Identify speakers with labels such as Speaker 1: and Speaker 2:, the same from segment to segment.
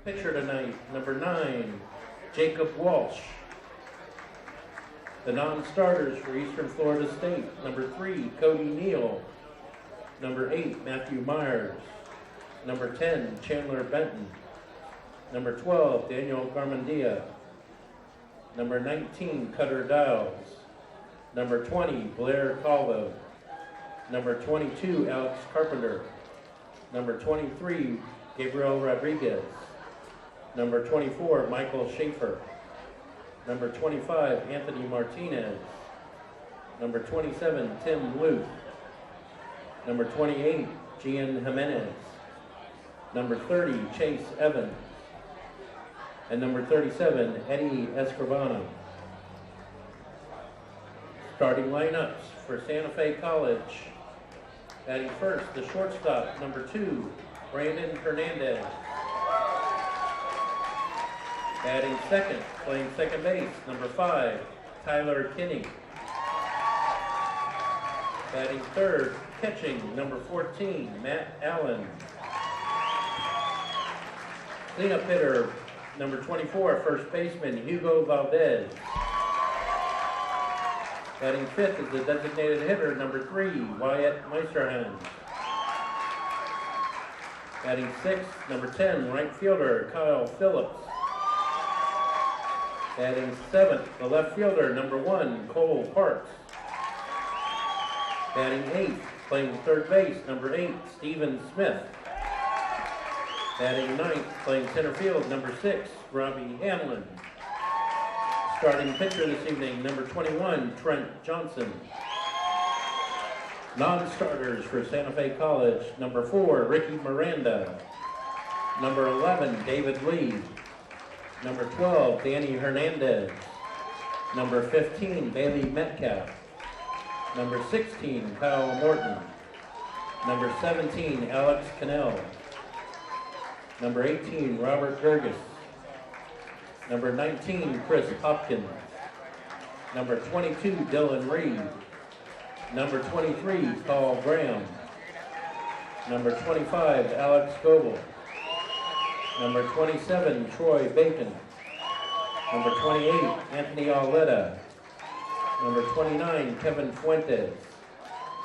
Speaker 1: Pitcher tonight, number 9, Jacob Walsh. The non-starters for Eastern Florida State, number 3, Cody Neal. Number 8, Matthew Myers. Number 10, Chandler Benton. Number 12, Daniel Garmendia. Number 19, Cutter Dials. Number 20, Blair Calvo. Number 22, Alex Carpenter. Number 23, Gabriel Rodriguez. Number 24, Michael Schaefer. Number 25, Anthony Martinez. Number 27, Tim Luth. Number 28, Gian Jimenez. Number 30, Chase Evans. And number 37, Eddie Escribano. Starting lineups for Santa Fe College. Batting first, the shortstop, number 2, Brandon Hernandez. Batting second, playing second base, number 5, Tyler Kinney. Batting third, catching, number 14, Matt Allen. Cleanup hitter, number 24, first baseman, Hugo Valdez. Batting fifth is the designated hitter, number 3, Wyatt Meisterhand. Batting sixth, number 10, right fielder, Kyle Phillips. Batting seventh, the left fielder, number 1, Cole Parks. Batting eighth, playing third base, number 8, Stephen Smith. Batting ninth, playing center field, number 6, Robbie Hamlin. Starting pitcher this evening, number 21, Trent Johnson. Non-starters for Santa Fe College, number 4, Ricky Miranda. Number 11, David Lee. Number 12, Danny Hernandez. Number 15, Bailey Metcalf. Number 16, Kyle Morton. Number 17, Alex Cannell. Number 18, Robert Gerges. Number 19, Chris Hopkins. Number 22, Dylan Reed. Number 23, Paul Graham. Number 25, Alex Goebel. Number 27, Troy Bacon. Number 28, Anthony Auletta. Number 29, Kevin Fuentes.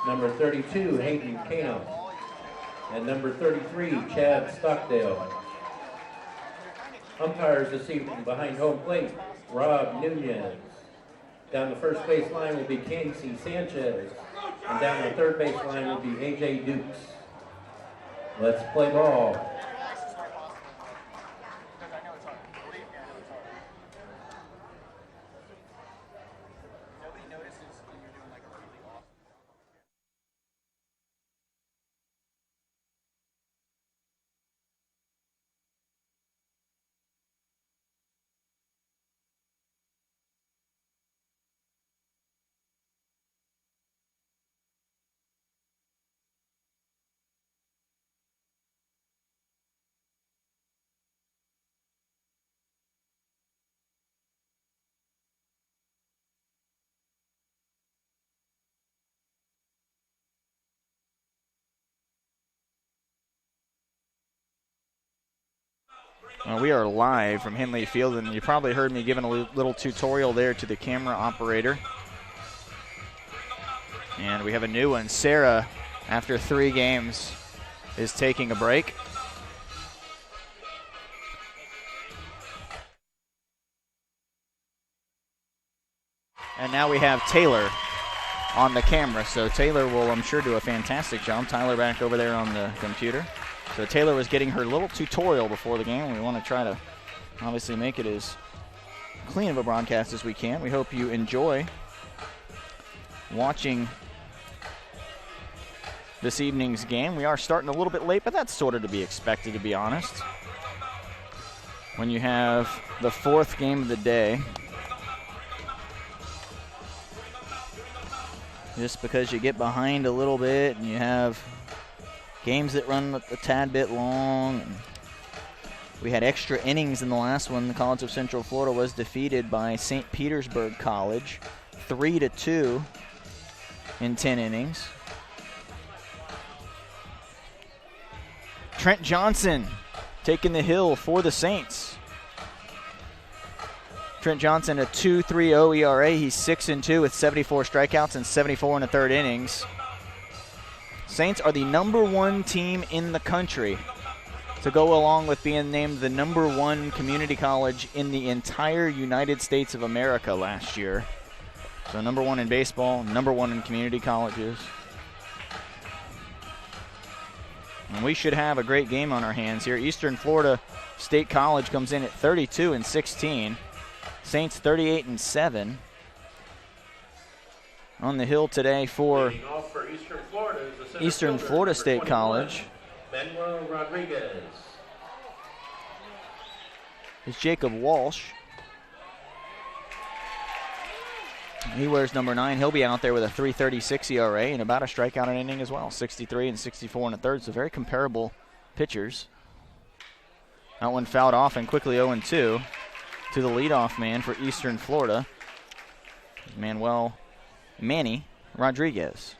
Speaker 1: Number 32, Hayden Cano. And number 33, Chad Stockdale. Umpires this evening behind home plate, Rob Nunez. Down the first base line will be Casey Sanchez. And down the third base line will be A.J. Dukes. Let's play ball.
Speaker 2: We are live from Henley Field, and you probably heard me giving a little tutorial there to the camera operator. And we have a new one. Sarah, after 3 games, is taking a break. And now we have Taylor on the camera. So Taylor will, I'm sure, do a fantastic job. Tyler back over there on the computer. So Taylor was getting her little tutorial before the game. We want to try to obviously make it as clean of a broadcast as we can. We hope you enjoy watching this evening's game. We are starting a little bit late, but that's sort of to be expected, to be honest. When you have the 4th game of the day, just because you get behind a little bit and you have games that run a tad bit long. And we had extra innings in the last one. The College of Central Florida was defeated by St. Petersburg College 3-2 in 10 innings. Trent Johnson taking the hill for the Saints. Trent Johnson, a 2.30 ERA. He's 6-2 with 74 strikeouts and 74 in the third innings. Saints are the #1 team in the country to go along with being named the #1 community college in the entire United States of America last year. So #1 in baseball, #1 in community colleges. And we should have a great game on our hands here. Eastern Florida State College comes in at 32-16. Saints 38-7. On the hill today for Eastern Florida State College
Speaker 1: Manuel Rodriguez.
Speaker 2: is Jacob Walsh. He wears number 9. He'll be out there with a 3.36 ERA and about a strikeout an inning as well. 63 and 64 in the third, so very comparable pitchers. That one fouled off and quickly 0-2 to the leadoff man for Eastern Florida, Manny Rodriguez,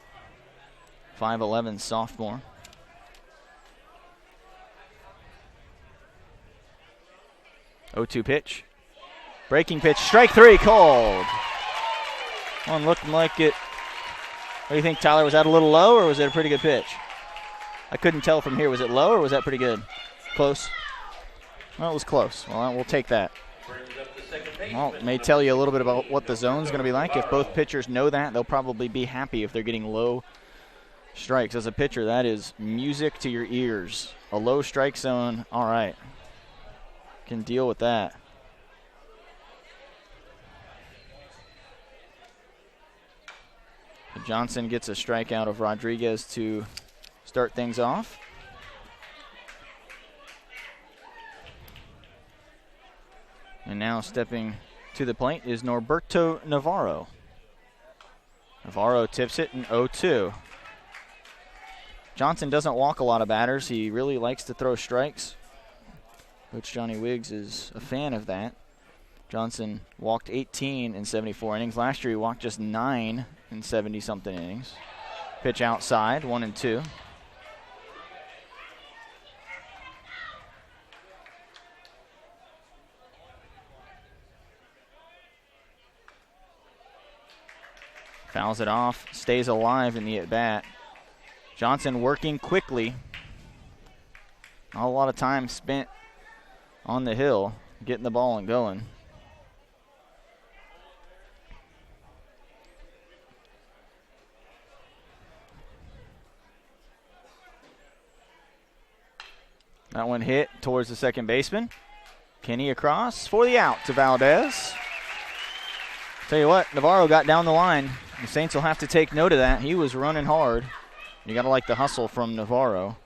Speaker 2: 5'11" sophomore. 0-2 pitch. Breaking pitch, strike 3 called. One looked like it. What do you think, Tyler? Was that a little low or was it a pretty good pitch? I couldn't tell from here. Was it low or was that pretty good? Close? Well, it was close. Well, we'll take that. Well, it may tell you a little bit about what the zone's going to be like. If both pitchers know that, they'll probably be happy if they're getting low strikes. As a pitcher, that is music to your ears. A low strike zone, all right. Can deal with that. Johnson gets a strikeout of Rodriguez to start things off. And now stepping to the plate is Norberto Navarro. Navarro tips it in 0-2. Johnson doesn't walk a lot of batters. He really likes to throw strikes. Coach Johnny Wiggs is a fan of that. Johnson walked 18 in 74 innings. Last year he walked just 9 in 70-something innings. Pitch outside, 1-2. Fouls it off, stays alive in the at-bat. Johnson working quickly. Not a lot of time spent on the hill, getting the ball and going. That one hit towards the second baseman. Kenny across for the out to Valdez. Tell you what, Navarro got down the line. The Saints will have to take note of that. He was running hard. You got to like the hustle from Navarro.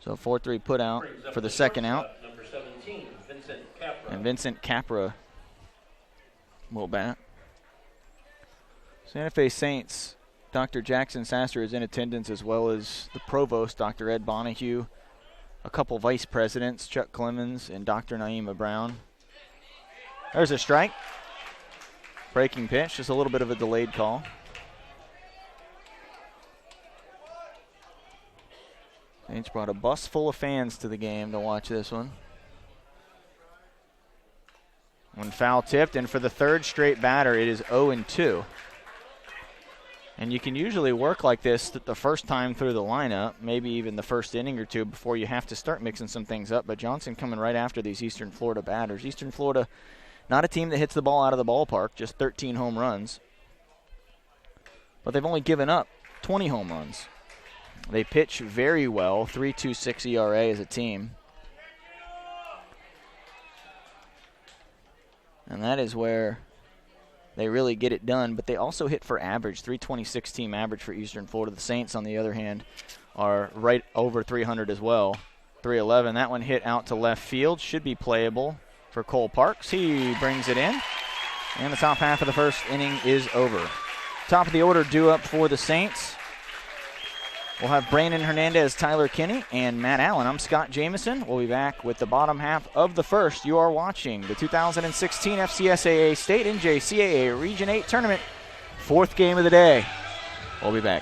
Speaker 2: So 4-3 put out for the second out.
Speaker 1: Number 17, Vincent Capra.
Speaker 2: And Vincent Capra will bat. Santa Fe Saints, Dr. Jackson Sasser is in attendance, as well as the provost, Dr. Ed Bonahue, a couple vice presidents, Chuck Clemens and Dr. Naima Brown. There's a strike. Breaking pitch, just a little bit of a delayed call. Saints brought a bus full of fans to the game to watch this one. One foul tipped, and for the third straight batter, it is 0-2. And you can usually work like this the first time through the lineup, maybe even the first inning or two before you have to start mixing some things up. But Johnson coming right after these Eastern Florida batters. Eastern Florida, not a team that hits the ball out of the ballpark, just 13 home runs. But they've only given up 20 home runs. They pitch very well, 3.26 ERA as a team. And that is where they really get it done, but they also hit for average, 326 team average for Eastern Florida. The Saints, on the other hand, are right over 300 as well, 311. That one hit out to left field, should be playable for Cole Parks. He brings it in, and the top half of the first inning is over. Top of the order due up for the Saints. We'll have Brandon Hernandez, Tyler Kinney, and Matt Allen. I'm Scott Jamieson. We'll be back with the bottom half of the first. You are watching the 2016 FCSAA State NJCAA Region 8 Tournament, fourth game of the day. We'll be back.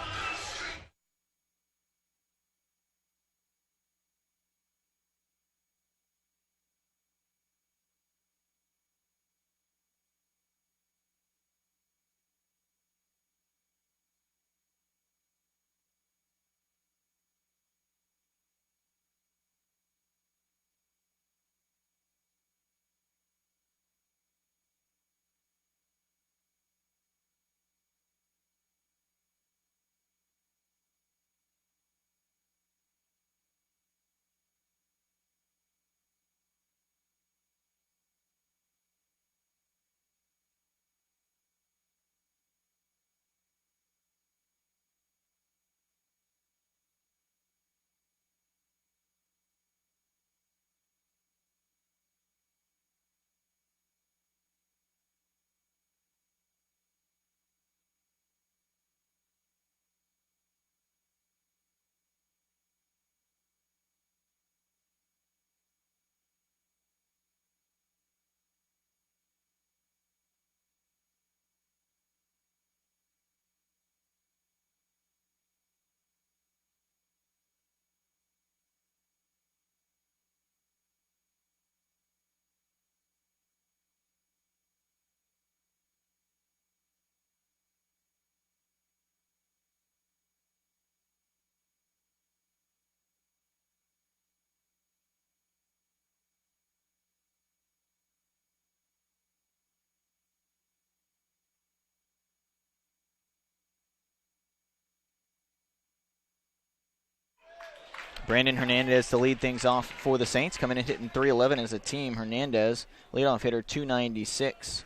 Speaker 2: Brandon Hernandez to lead things off for the Saints, coming in hitting .311 as a team. Hernandez, leadoff hitter, .296.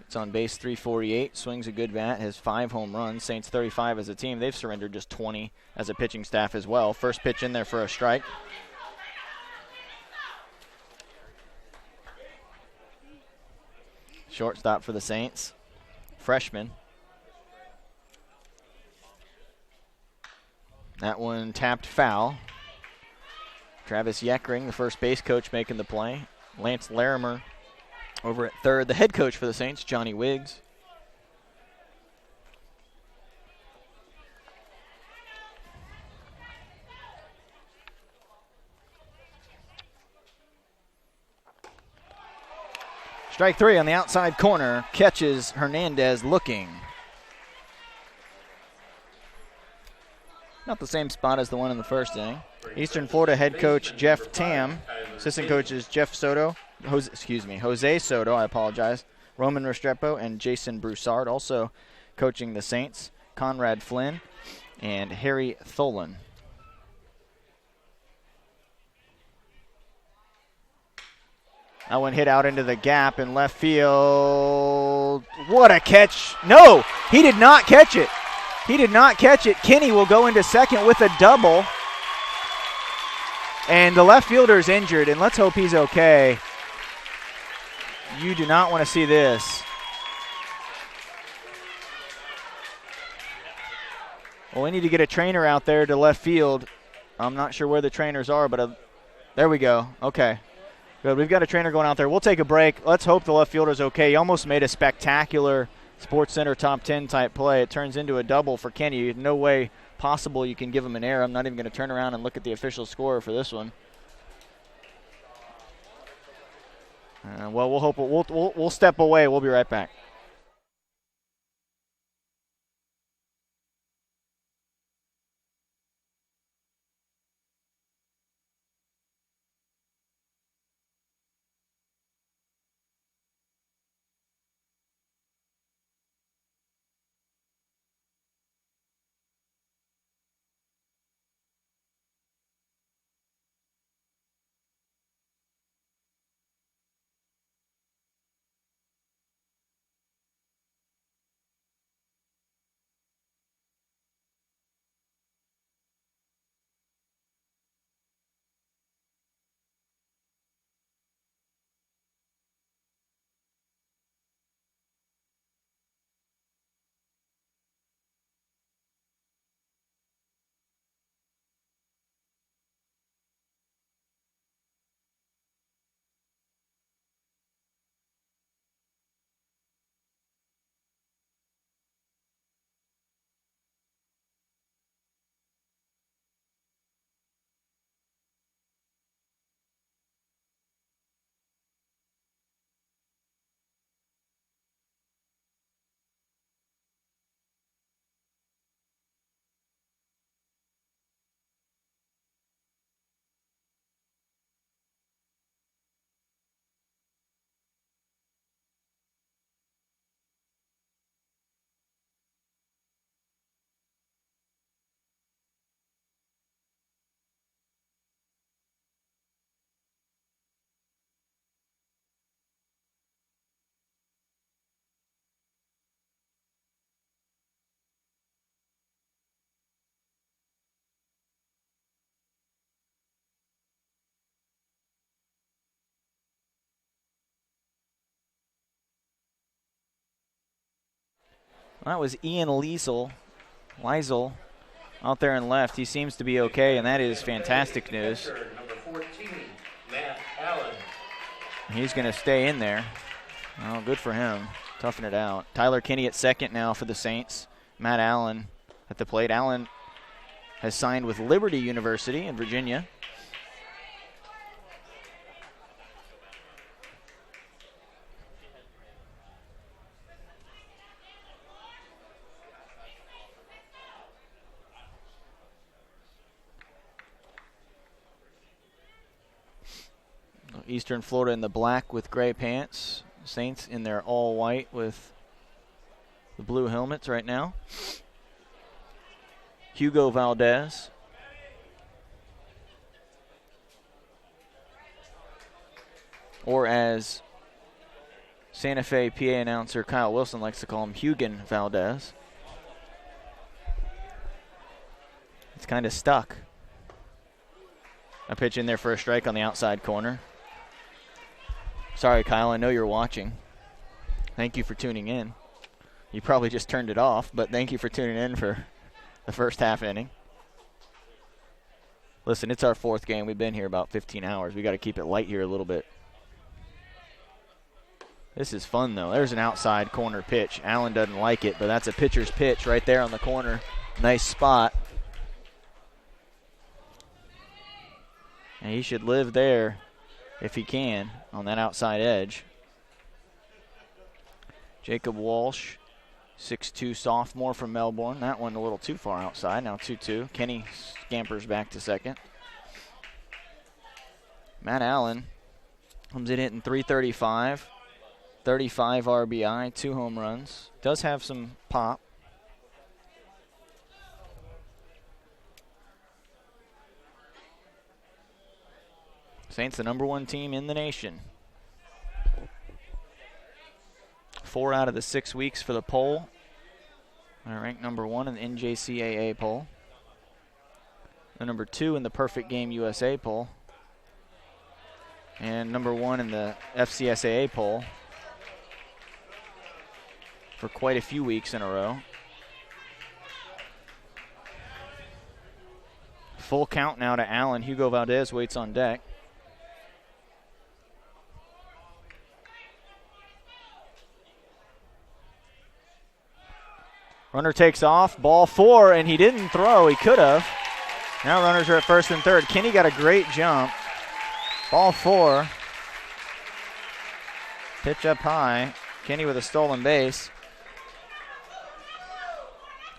Speaker 2: It's on base, .348. Swings a good bat, has 5 home runs. Saints 35 as a team. They've surrendered just 20 as a pitching staff as well. First pitch in there for a strike. Shortstop for the Saints, freshman. That one tapped foul. Travis Yeckring, the first base coach, making the play. Lance Larimer over at third. The head coach for the Saints, Johnny Wiggs. Strike 3 on the outside corner. Catches Hernandez looking. Not the same spot as the one in the first inning. Eastern Florida head coach Jeff Tam. Assistant coaches Jose Soto, I apologize. Roman Restrepo and Jason Broussard. Also coaching the Saints, Conrad Flynn and Harry Tholen. That one hit out into the gap in left field. What a catch. No, he did not catch it. He did not catch it. Kinney will go into second with a double. And the left fielder is injured, and let's hope he's okay. You do not want to see this. Well, we need to get a trainer out there to left field. I'm not sure where the trainers are, but there we go. Okay. Good. We've got a trainer going out there. We'll take a break. Let's hope the left fielder's okay. He almost made a spectacular SportsCenter top 10 type play. It turns into a double for Kenny. No way possible you can give him an error. I'm not even going to turn around and look at the official score for this one. Well, we'll hope we'll step away. We'll be right back. That was Ian Liesel out there in left. He seems to be okay, and that is fantastic news.
Speaker 1: Number 14, Matt Allen.
Speaker 2: He's going to stay in there. Oh, good for him. Toughing it out. Tyler Kinney at second now for the Saints. Matt Allen at the plate. Allen has signed with Liberty University in Virginia. Eastern Florida in the black with gray pants. Saints in their all white with the blue helmets right now. Hugo Valdez. or as Santa Fe PA announcer Kyle Wilson likes to call him, Hugen Valdez. It's kind of stuck. A pitch in there for a strike on the outside corner. Sorry, Kyle, I know you're watching. Thank you for tuning in. You probably just turned it off, but thank you for tuning in for the first half inning. Listen, it's our fourth game. We've been here about 15 hours. We got to keep it light here a little bit. This is fun, though. There's an outside corner pitch. Allen doesn't like it, but that's a pitcher's pitch right there on the corner. Nice spot. And he should live there if he can on that outside edge. Jacob Walsh, 6'2", sophomore from Melbourne. That one a little too far outside. Now 2-2. Kenny scampers back to second. Matt Allen comes in hitting .335, 35 RBI, 2 home runs. Does have some pop. Saints, the #1 team in the nation. 4 out of the 6 weeks for the poll. They're ranked #1 in the NJCAA poll. They're #2 in the Perfect Game USA poll. And #1 in the FCSAA poll for quite a few weeks in a row. Full count now to Allen. Hugo Valdez waits on deck. Runner takes off, ball 4, and he didn't throw. He could have. Now runners are at first and third. Kenny got a great jump. Ball 4. Pitch up high. Kenny with a stolen base.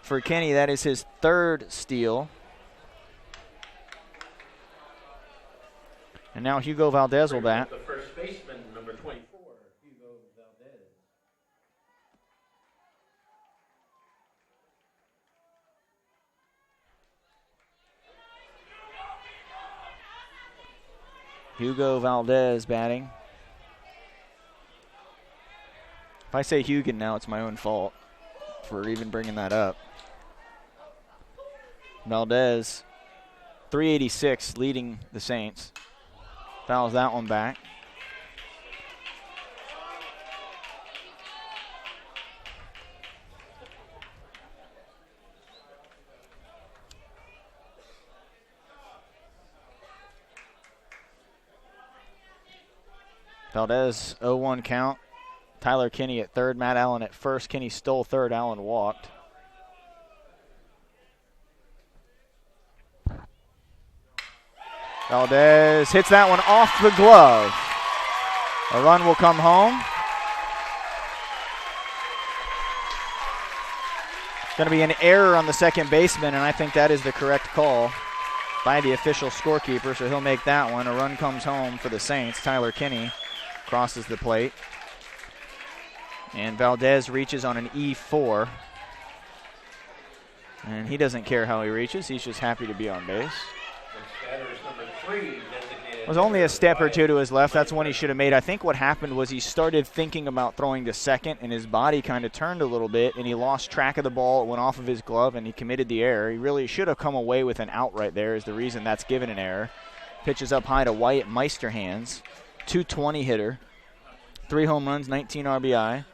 Speaker 2: For Kenny, that is his 3rd steal. And now Hugo Valdez will bat.
Speaker 1: The first baseman, number 24, Hugo Valdez.
Speaker 2: Hugo Valdez batting. If I say Hugen now, it's my own fault for even bringing that up. Valdez, 386, leading the Saints. Fouls that one back. Valdez, 0-1 count. Tyler Kenny at third, Matt Allen at first. Kenny stole third, Allen walked. Valdez hits that one off the glove. A run will come home. It's going to be an error on the second baseman, and I think that is the correct call by the official scorekeeper, so he'll make that one. A run comes home for the Saints. Tyler Kenny crosses the plate. And Valdez reaches on an E4. And he doesn't care how he reaches. He's just happy to be on base. It was only a step or two to his left. That's one he should have made. I think what happened was he started thinking about throwing to second, and his body kind of turned a little bit, and he lost track of the ball. It went off of his glove, and he committed the error. He really should have come away with an out right there is the reason that's given an error. Pitches up high to Wyatt Meisterhands, 220 hitter, 3 home runs, 19 RBI.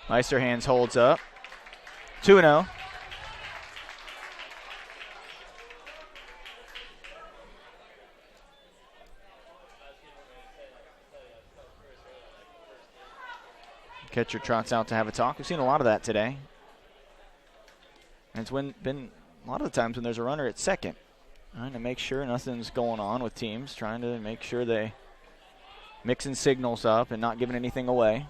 Speaker 2: Meisterhands holds up. 2-0. Catcher trots out to have a talk. We've seen a lot of that today. And it's been a lot of the times when there's a runner at second. Trying to make sure nothing's going on with teams. Trying to make sure they mixing signals up and not giving anything away.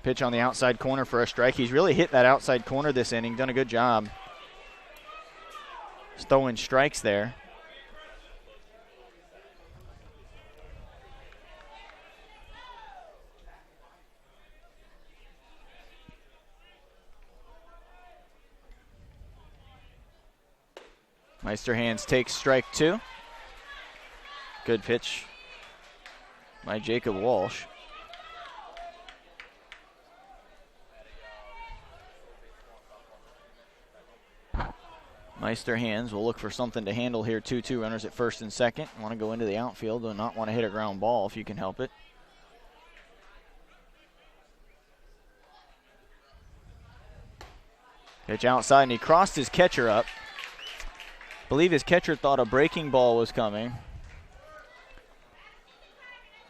Speaker 2: Pitch on the outside corner for a strike. He's really hit that outside corner this inning. Done a good job. He's throwing strikes there. Meisterhands takes strike 2. Good pitch by Jacob Walsh. Meisterhands will look for something to handle here. 2-2 runners at first and second. Want to go into the outfield, do not want to hit a ground ball if you can help it. Pitch outside, and he crossed his catcher up. I believe his catcher thought a breaking ball was coming,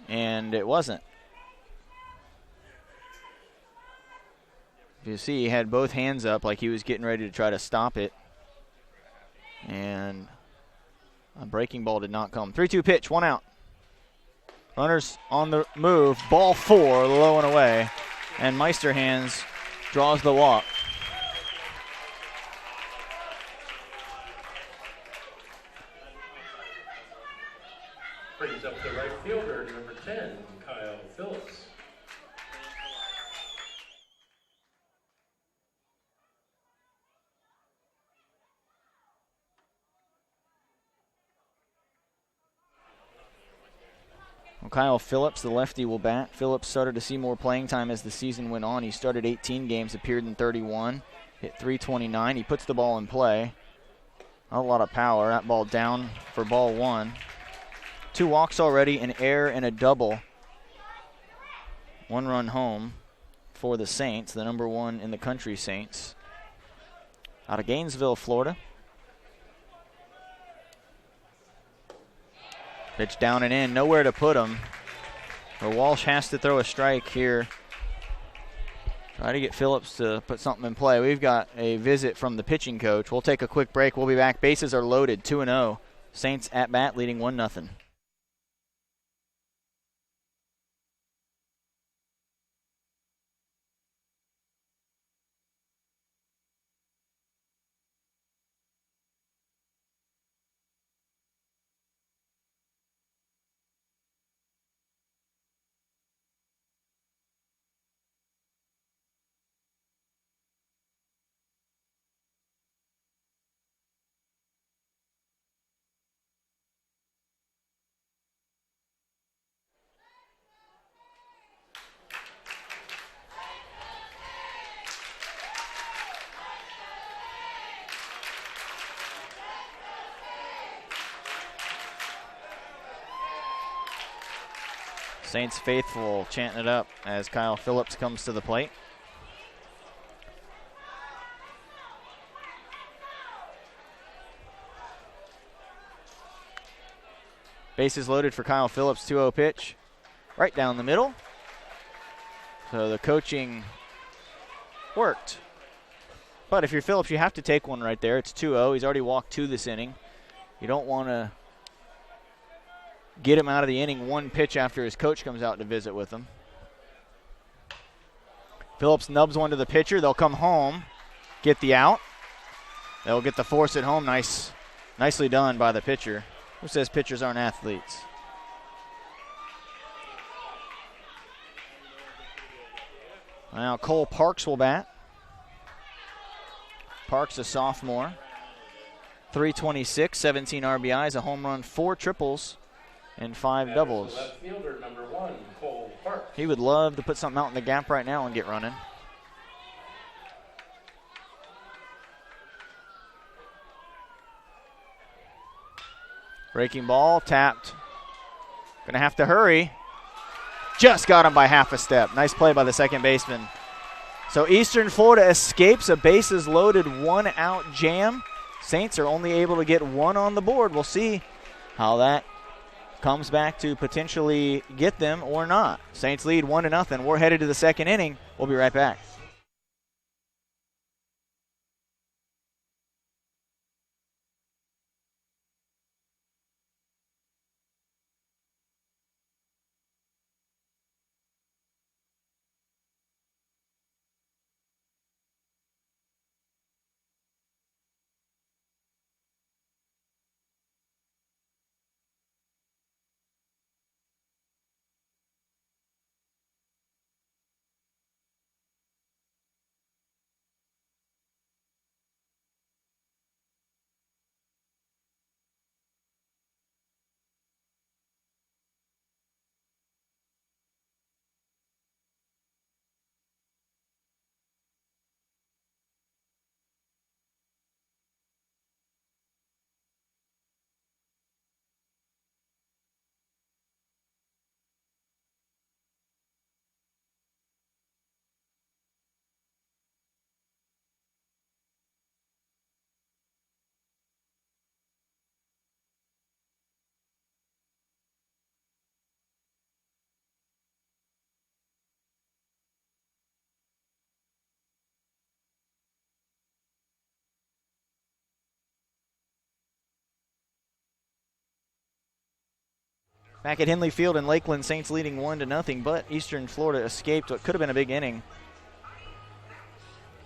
Speaker 2: and it wasn't. If you see, he had both hands up like he was getting ready to try to stop it, and a breaking ball did not come. 3-2 pitch, 1 out. Runners on the move, ball 4, low and away, and Meisterhands draws the walk.
Speaker 1: Brings up the right fielder, number 10, Kyle Phillips.
Speaker 2: Well, Kyle Phillips, the lefty, will bat. Phillips started to see more playing time as the season went on. He started 18 games, appeared in 31, hit .329. He puts the ball in play. Not a lot of power. That ball down for ball 1. 2 walks already, an error and a double. 1 run home for the Saints, the number 1 in the country Saints. Out of Gainesville, Florida. Pitch down and in, nowhere to put him. But Walsh has to throw a strike here. Try to get Phillips to put something in play. We've got a visit from the pitching coach. We'll take a quick break. We'll be back. Bases are loaded, 2-0. Saints at bat leading 1-0. Saints faithful chanting it up as Kyle Phillips comes to the plate. Bases loaded for Kyle Phillips, 2-0 pitch. Right down the middle. So the coaching worked. But if you're Phillips, you have to take one right there. It's 2-0. He's already walked 2 this inning. You don't want to get him out of the inning 1 pitch after his coach comes out to visit with him. Phillips nubs one to the pitcher. They'll come home, get the out. They'll get the force at home. Nicely done by the pitcher. Who says pitchers aren't athletes? Now Cole Parks will bat. Parks, a sophomore. 326, 17 RBIs, a home run, 4 triples, and 5 doubles.
Speaker 1: Left fielder, number 1, Cole Parks.
Speaker 2: He would love to put something out in the gap right now and get running. Breaking ball, tapped. Gonna have to hurry. Just got him by half a step. Nice play by the second baseman. So Eastern Florida escapes a bases loaded 1-out jam. Saints are only able to get 1 on the board. We'll see how that comes back to potentially get them or not. Saints lead 1-0. We're headed to the second inning. We'll be right back. Back at Henley Field in Lakeland, Saints leading 1-0, but Eastern Florida escaped what could have been a big inning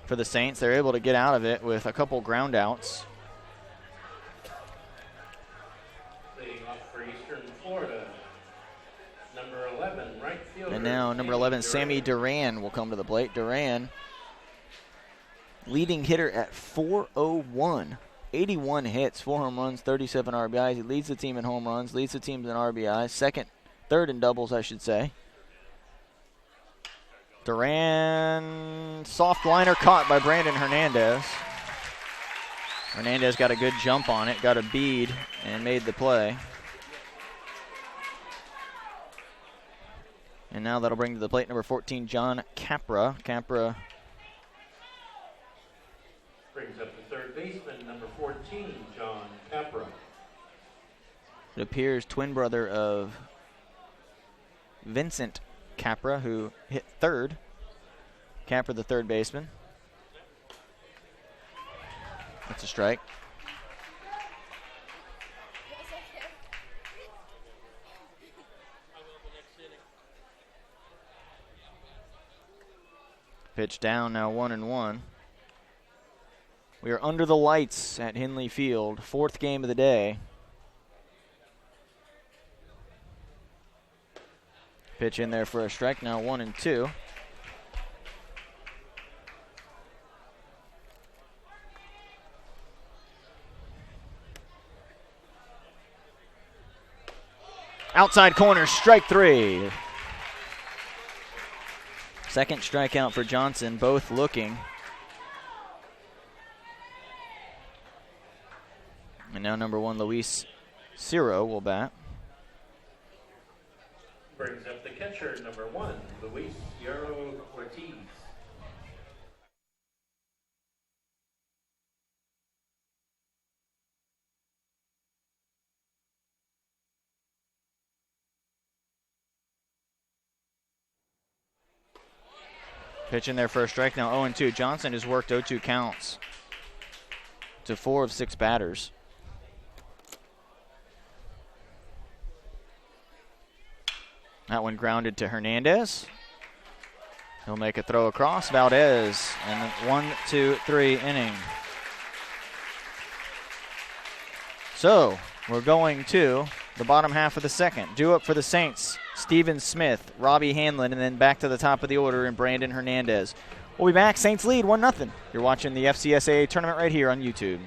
Speaker 2: for the Saints. They're able to get out of it with a couple ground outs.
Speaker 1: Leading off for Eastern Florida, number 11, right fielder.
Speaker 2: And now number 11, Sammy Duran will come to the plate. Duran, leading hitter at .401. 81 hits, 4 home runs, 37 RBIs. He leads the team in home runs, leads the team in RBIs, third in doubles, I should say. Duran, soft liner caught by Brandon Hernandez. Hernandez got a good jump on it, got a bead, and made the play. And now that'll bring to the plate number 14, John Capra. Capra
Speaker 1: brings up the third baseman, number 14, John Capra.
Speaker 2: It appears twin brother of Vincent Capra, who hit third. Capra, the third baseman. That's a strike. Pitch down, now 1-1. We are under the lights at Henley Field, fourth game of the day. Pitch in there for a strike, now 1-2. Outside corner, strike 3. Second strikeout for Johnson, both looking. And now number 1, Luis Ciro will bat.
Speaker 1: Brings up the catcher, number 1, Luis Ciro Ortiz.
Speaker 2: Pitch in there for a strike, now 0-2. Johnson has worked 0-2 counts to 4 of 6 batters. That one grounded to Hernandez. He'll make a throw across. Valdez, and 1-2-3 inning. So we're going to the bottom half of the second. Due up for the Saints, Steven Smith, Robbie Hanlon, and then back to the top of the order in Brandon Hernandez. We'll be back. Saints lead 1-0. You're watching the FCSAA tournament right here on YouTube.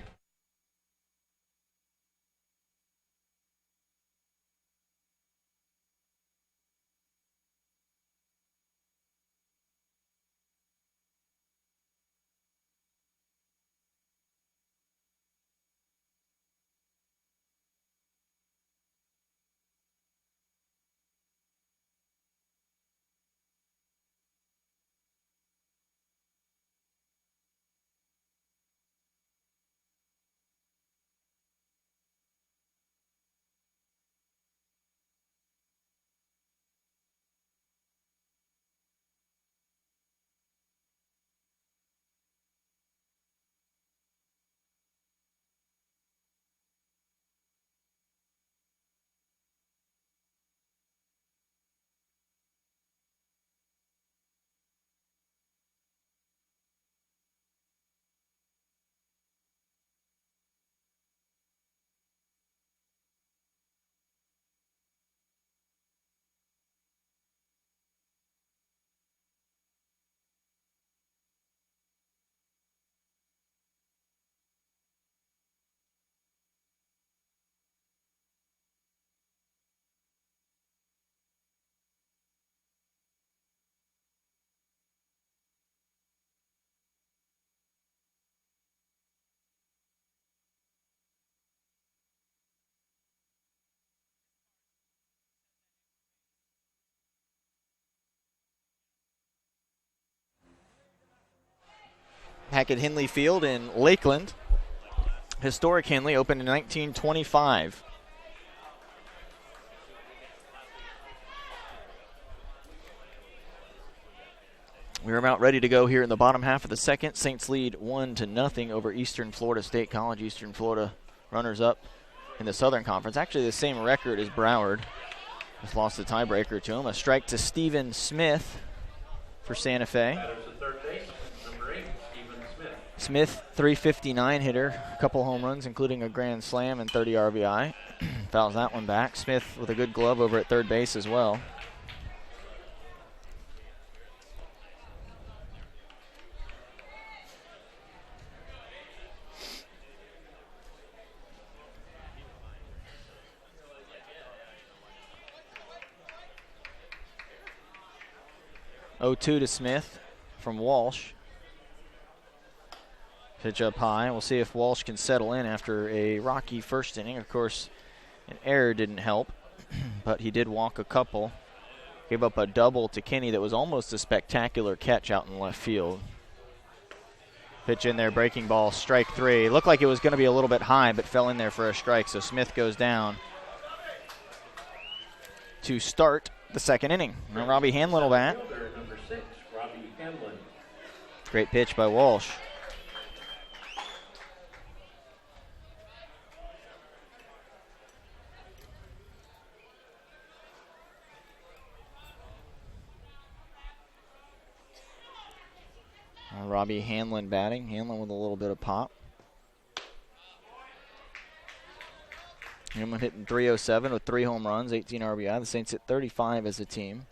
Speaker 2: Back at Henley Field in Lakeland. Historic Henley opened in 1925. We're about ready to go here in the bottom half of the second. Saints lead 1-0 over Eastern Florida State College. Eastern Florida runners up in the Southern Conference. Actually the same record as Broward. Just lost the tiebreaker to him. A strike to Steven Smith for Santa Fe.
Speaker 1: Batters at third base, number 8, Steven Smith.
Speaker 2: Smith, 359 hitter, a couple home runs, including a grand slam and 30 RBI. Fouls that one back. Smith with a good glove over at third base as well. Oh, 2 to Smith from Walsh. Pitch up high. We'll see if Walsh can settle in after a rocky first inning. Of course, an error didn't help, but he did walk a couple. Gave up a double to Kinney that was almost a spectacular catch out in left field. Pitch in there, breaking ball, strike 3. Looked like it was going to be a little bit high, but fell in there for a strike, so Smith goes down to start the second inning. Now Robbie Hanlon will bat.
Speaker 1: Number 6, Robbie Hanlon.
Speaker 2: Great pitch by Walsh. Robbie Hanlon batting. Hanlon with a little bit of pop. Hanlon hitting .307 with 3 home runs, 18 RBI. The Saints hit 35 as a team.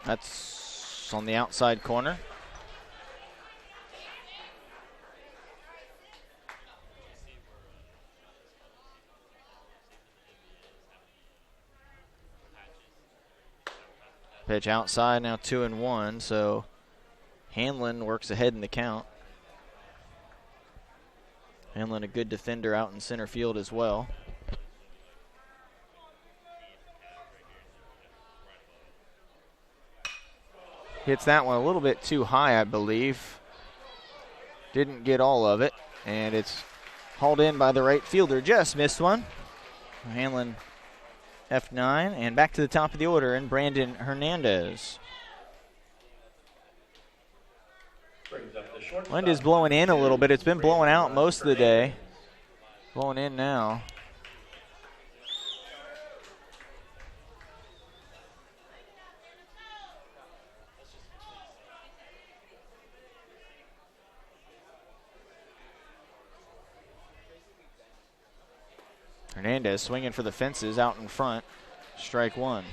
Speaker 2: That's on the outside corner. Pitch outside, now 2-1, so Hanlon works ahead in the count. Hanlon a good defender out in center field as well. Hits that one a little bit too high, I believe. Didn't get all of it, and it's hauled in by the right fielder. Just missed one. Hanlon F9, and back to the top of the order, and Brandon Hernandez. Wind is blowing in a little bit. It's been blowing out most of the day. Blowing in now. Hernandez swinging for the fences out in front. Strike 1.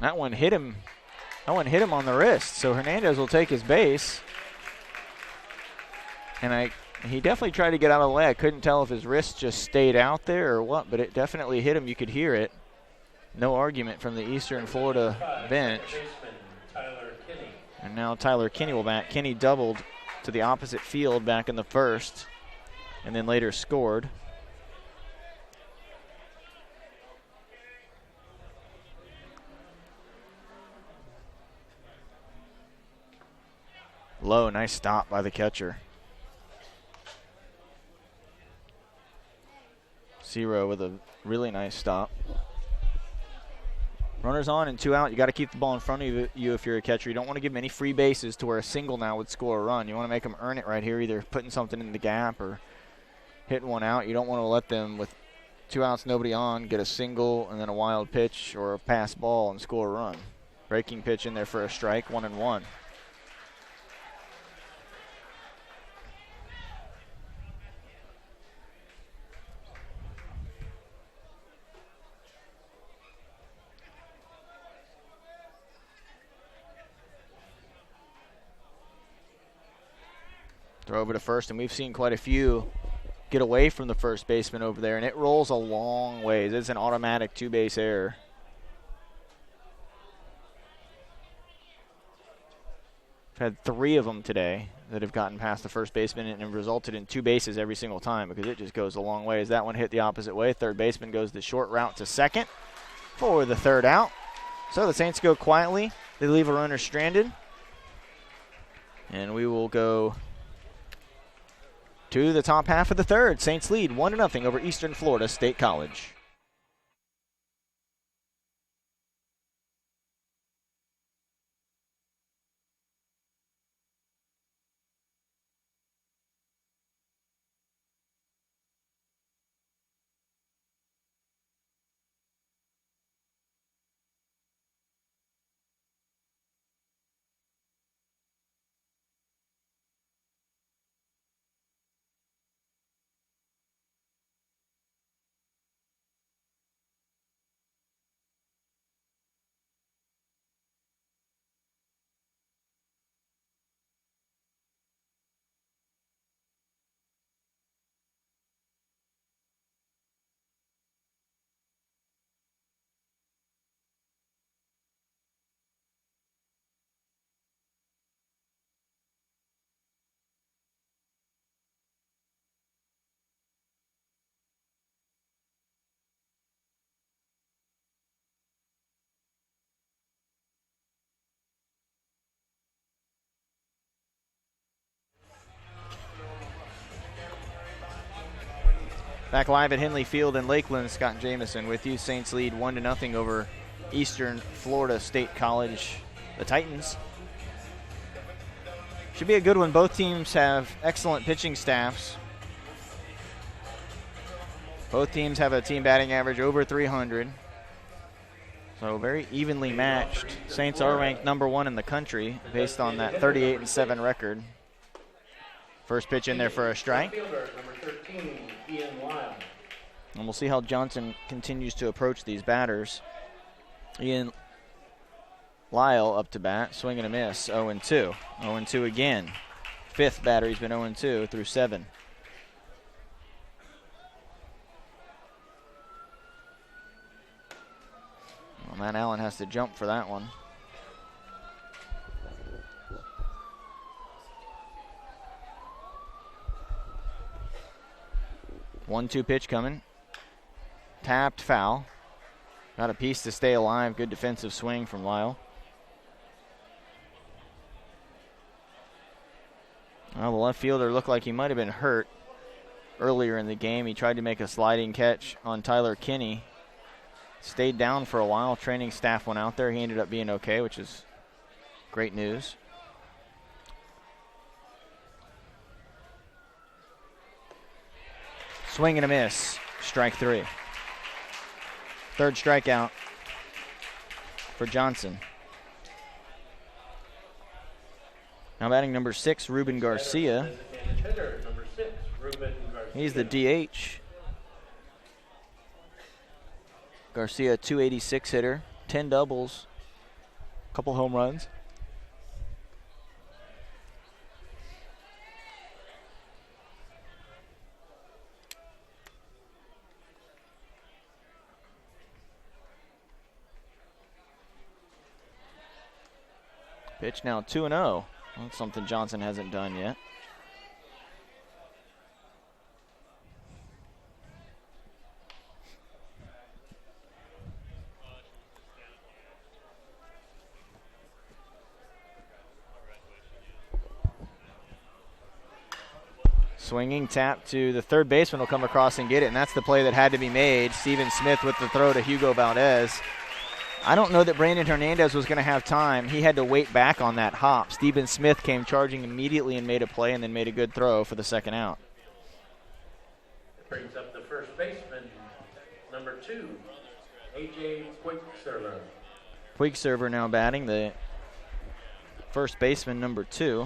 Speaker 2: That one hit him. That one hit him on the wrist. So Hernandez will take his base. And he definitely tried to get out of the way. I couldn't tell if his wrist just stayed out there or what, but it definitely hit him. You could hear it. No argument from the Eastern Florida bench. And now Tyler Kinney will bat. Kinney doubled to the opposite field back in the first and then later scored. Low, nice stop by the catcher. Zero with a really nice stop. Runners on and 2 out. You got to keep the ball in front of you if you're a catcher. You don't want to give them any free bases to where a single now would score a run. You want to make them earn it right here, either putting something in the gap or hitting one out. You don't want to let them, with 2 outs, nobody on, get a single and then a wild pitch or a pass ball and score a run. Breaking pitch in there for a strike, 1-1. Throw over to first, and we've seen quite a few get away from the first baseman over there, and it rolls a long ways. It's an automatic 2-base error. We've had 3 of them today that have gotten past the first baseman and have resulted in 2 bases every single time because it just goes a long ways. That one hit the opposite way. Third baseman goes the short route to second for the 3rd out. So the Saints go quietly. They leave a runner stranded. And we will go to the top half of the third. Saints lead 1-0 over Eastern Florida State College. Back live at Henley Field in Lakeland, Scott Jamieson with you. Saints lead 1-0 over Eastern Florida State College, the Titans. Should be a good one. Both teams have excellent pitching staffs. Both teams have a team batting average over 300. So very evenly matched. Saints are ranked number 1 in the country based on that 38-7 record. First pitch in there for a strike. And we'll see how Johnson continues to approach these batters. Ian Lyle up to bat, swing and a miss, 0-2. 0-2 again. Fifth batter, he's been 0-2 through 7. Well, Matt Allen has to jump for that one. One-two pitch coming. Tapped foul. Got a piece to stay alive. Good defensive swing from Lyle. Well, the left fielder looked like he might have been hurt earlier in the game. He tried to make a sliding catch on Tyler Kinney. Stayed down for a while. Training staff went out there. He ended up being okay, which is great news. Swing and a miss. Strike 3. Third strikeout for Johnson. Now batting number 6, Ruben Garcia. He's the DH. Garcia, 286 hitter, 10 doubles, couple home runs. Pitch now 2-0. That's something Johnson hasn't done yet. Swinging tap to the third baseman will come across and get it, and that's the play that had to be made. Steven Smith with the throw to Hugo Valdez. I don't know that Brandon Hernandez was going to have time. He had to wait back on that hop. Steven Smith came charging immediately and made a play and then made a good throw for the second out.
Speaker 1: Brings up the first baseman, number 2, A.J. Puigserver.
Speaker 2: Puigserver now batting, the first baseman, number 2,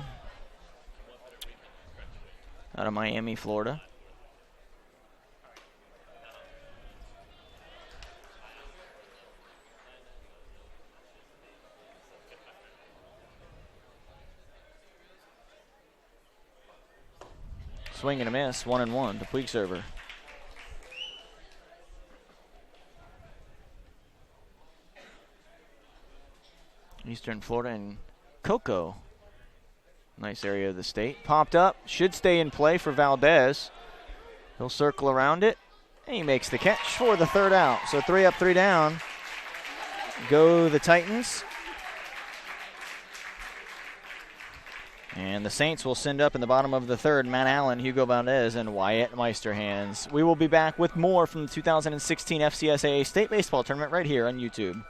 Speaker 2: out of Miami, Florida. Swing and a miss, 1-1 to Puigserver. Eastern Florida and Cocoa. Nice area of the state. Popped up, should stay in play for Valdez. He'll circle around it, and he makes the catch for the third out. So 3 up, 3 down. Go the Titans. And the Saints will send up in the bottom of the third Matt Allen, Hugo Valdez, and Wyatt Meisterhands. We will be back with more from the 2016 FCSAA State Baseball Tournament right here on YouTube.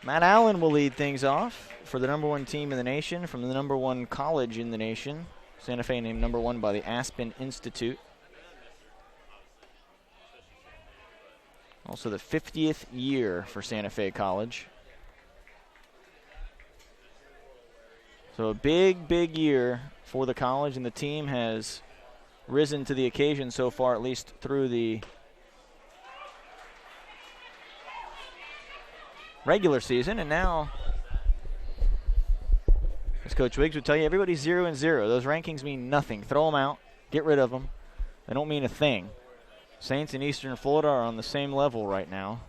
Speaker 2: Matt Allen will lead things off for the number one team in the nation from the number one college in the nation. Santa Fe named number one by the Aspen Institute. Also the 50th year for Santa Fe College. So a big, big year for the college, and the team has risen to the occasion so far, at least through the regular season. And now, as Coach Wiggs would tell you, everybody's 0-0. Those rankings mean nothing. Throw them out. Get rid of them. They don't mean a thing. Saints and Eastern Florida are on the same level right now.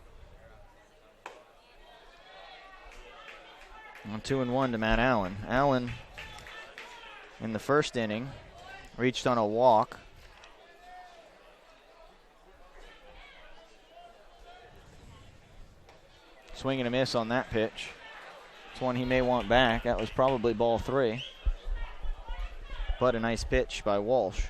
Speaker 2: On 2-1 to Matt Allen. Allen, in the first inning, reached on a walk. Swing and a miss on that pitch. It's one he may want back. That was probably ball 3. But a nice pitch by Walsh.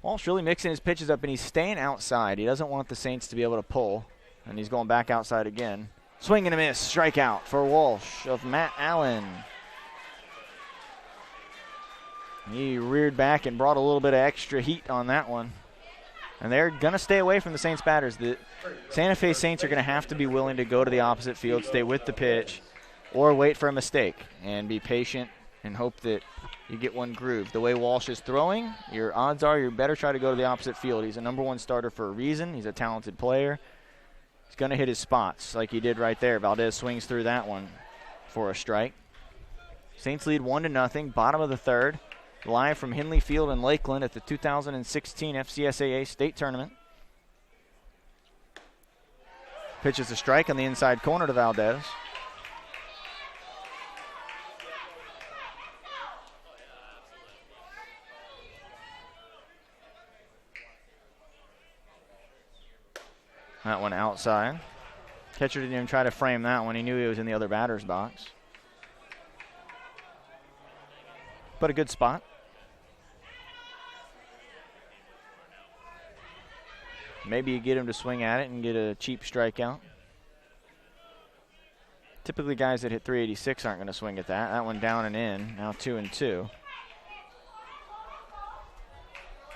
Speaker 2: Walsh really mixing his pitches up, and he's staying outside. He doesn't want the Saints to be able to pull, and he's going back outside again. Swing and a miss. Strikeout for Walsh of Matt Allen. He reared back and brought a little bit of extra heat on that one. And they're going to stay away from the Saints batters. The Santa Fe Saints are going to have to be willing to go to the opposite field, stay with the pitch, or wait for a mistake and be patient and hope that you get one groove. The way Walsh is throwing, your odds are you better try to go to the opposite field. He's a number one starter for a reason. He's a talented player. He's going to hit his spots like he did right there. Valdez swings through that one for a strike. Saints lead 1-0, bottom of the third. Live from Henley Field in Lakeland at the 2016 FCSAA State Tournament. Pitches a strike on the inside corner to Valdez. That one outside. Catcher didn't even try to frame that one. He knew he was in the other batter's box. But a good spot. Maybe you get him to swing at it and get a cheap strikeout. Typically guys that hit 386 aren't going to swing at that. That one down and in, now 2-2.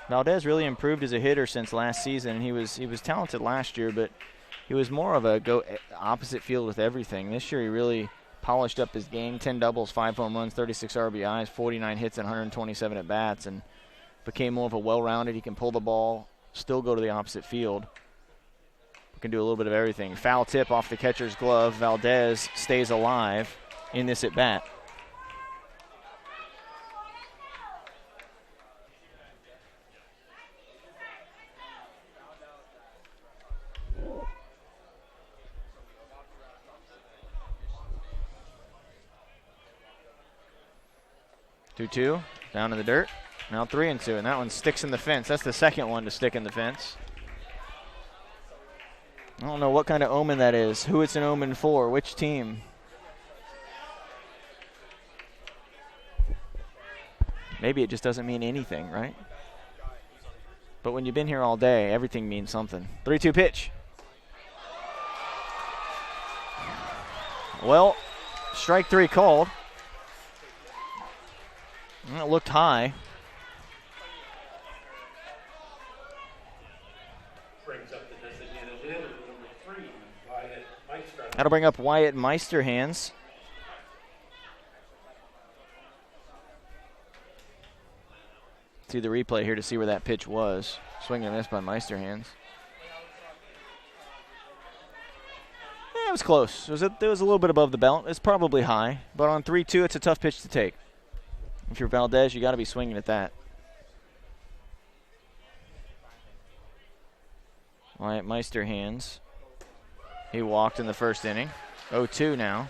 Speaker 2: Valdez really improved as a hitter since last season, and he was talented last year, but he was more of a go opposite field with everything. This year he really polished up his game. 10 doubles, 5 home runs, 36 RBIs, 49 hits, and 127 at bats, and became more of a well-rounded. He can pull the ball, still go to the opposite field. Can do a little bit of everything. Foul tip off the catcher's glove. Valdez stays alive in this at bat. Two-two. Down in the dirt. Now 3-2, and that one sticks in the fence. That's the second one to stick in the fence. I don't know what kind of omen that is, who it's an omen for, which team. Maybe it just doesn't mean anything, right? But when you've been here all day, everything means something. 3-2 pitch. Well, strike 3 called. It looked high.
Speaker 1: Brings up the designated hitter, number 3, Wyatt Meister.
Speaker 2: That'll bring up Wyatt Meisterhands. See the replay here to see where that pitch was. Swing and miss by Meisterhands. Yeah, it was close. It was a little bit above the belt. It's probably high, but on 3-2, it's a tough pitch to take. If you're Valdez, you got to be swinging at that. Wyatt Meisterhands. He walked in the first inning. 0-2 now.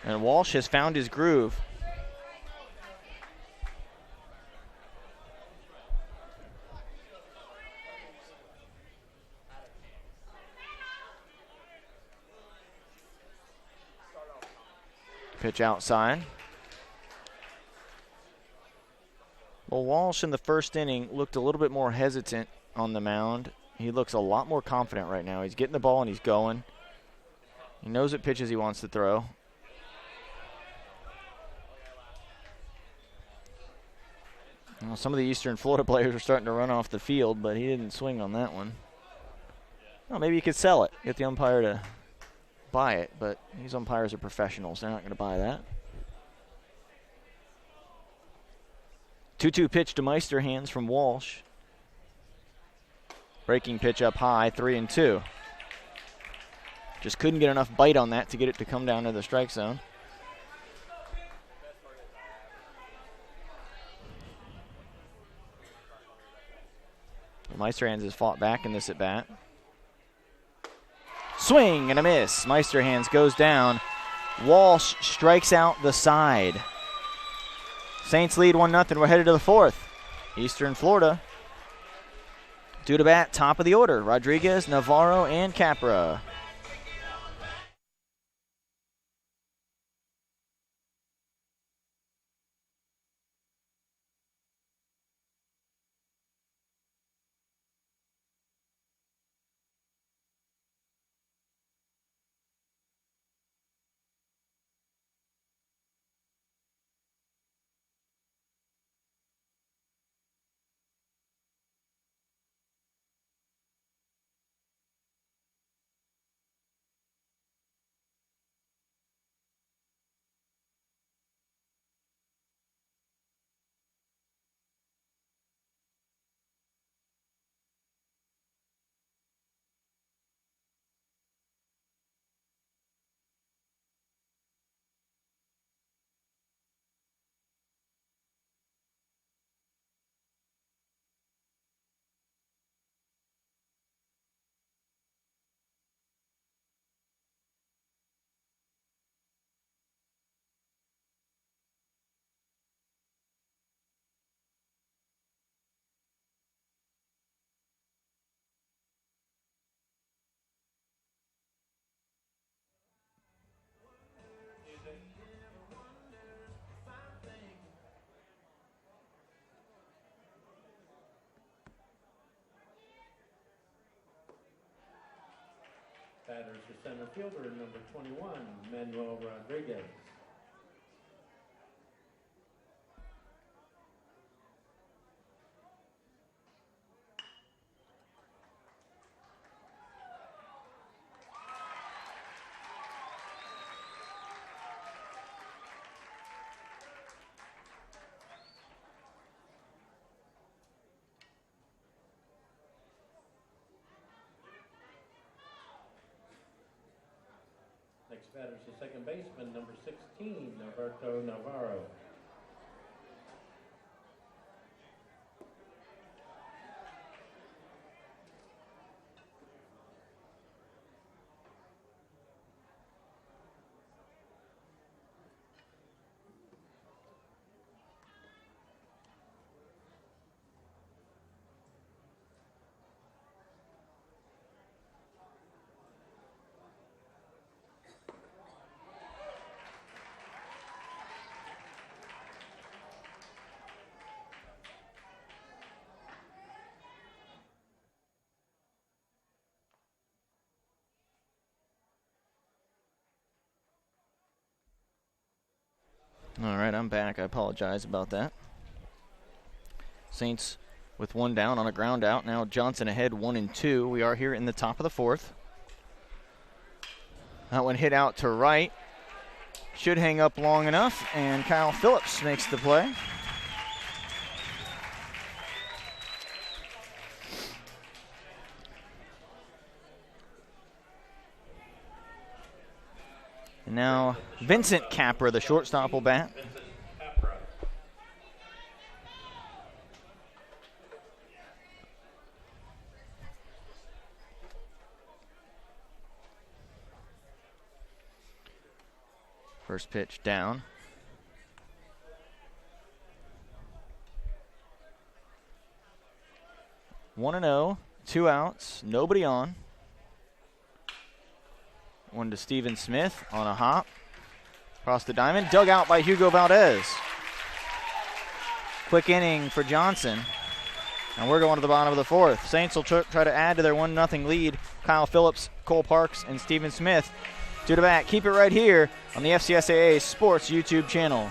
Speaker 2: And Walsh has found his groove. Pitch outside. Well, Walsh in the first inning looked a little bit more hesitant on the mound. He looks a lot more confident right now. He's getting the ball and he's going. He knows what pitches he wants to throw. Well, some of the Eastern Florida players are starting to run off the field, but he didn't swing on that one. Well, maybe he could sell it, get the umpire to buy it, but these umpires are professionals. They're not going to buy that. 2-2 pitch to Meisterhands from Walsh. Breaking pitch up high, 3-2. Just couldn't get enough bite on that to get it to come down to the strike zone. Meisterhands has fought back in this at bat. Swing and a miss. Meisterhands goes down. Walsh strikes out the side. Saints lead 1-0. We're headed to the fourth. Eastern Florida. Due to bat, top of the order. Rodriguez, Navarro, and Capra.
Speaker 1: Batters the center fielder, number 21, Manuel Rodriguez. Next batter is the second baseman, number 16, Alberto Navarro.
Speaker 2: All right, I'm back. I apologize about that. Saints with one down on a ground out. Now Johnson ahead 1-2. We are here in the top of the fourth. That one hit out to right. Should hang up long enough, and Kyle Phillips makes the play. And now Vincent Capra, the shortstop, will bat. First pitch down. One and 0, 2 outs, nobody on. One to Steven Smith on a hop. Across the diamond, dug out by Hugo Valdez. Quick inning for Johnson. And we're going to the bottom of the fourth. Saints will try to add to their 1-0 lead. Kyle Phillips, Cole Parks, and Steven Smith. Due to bat, keep it right here on the FCSAA Sports YouTube channel.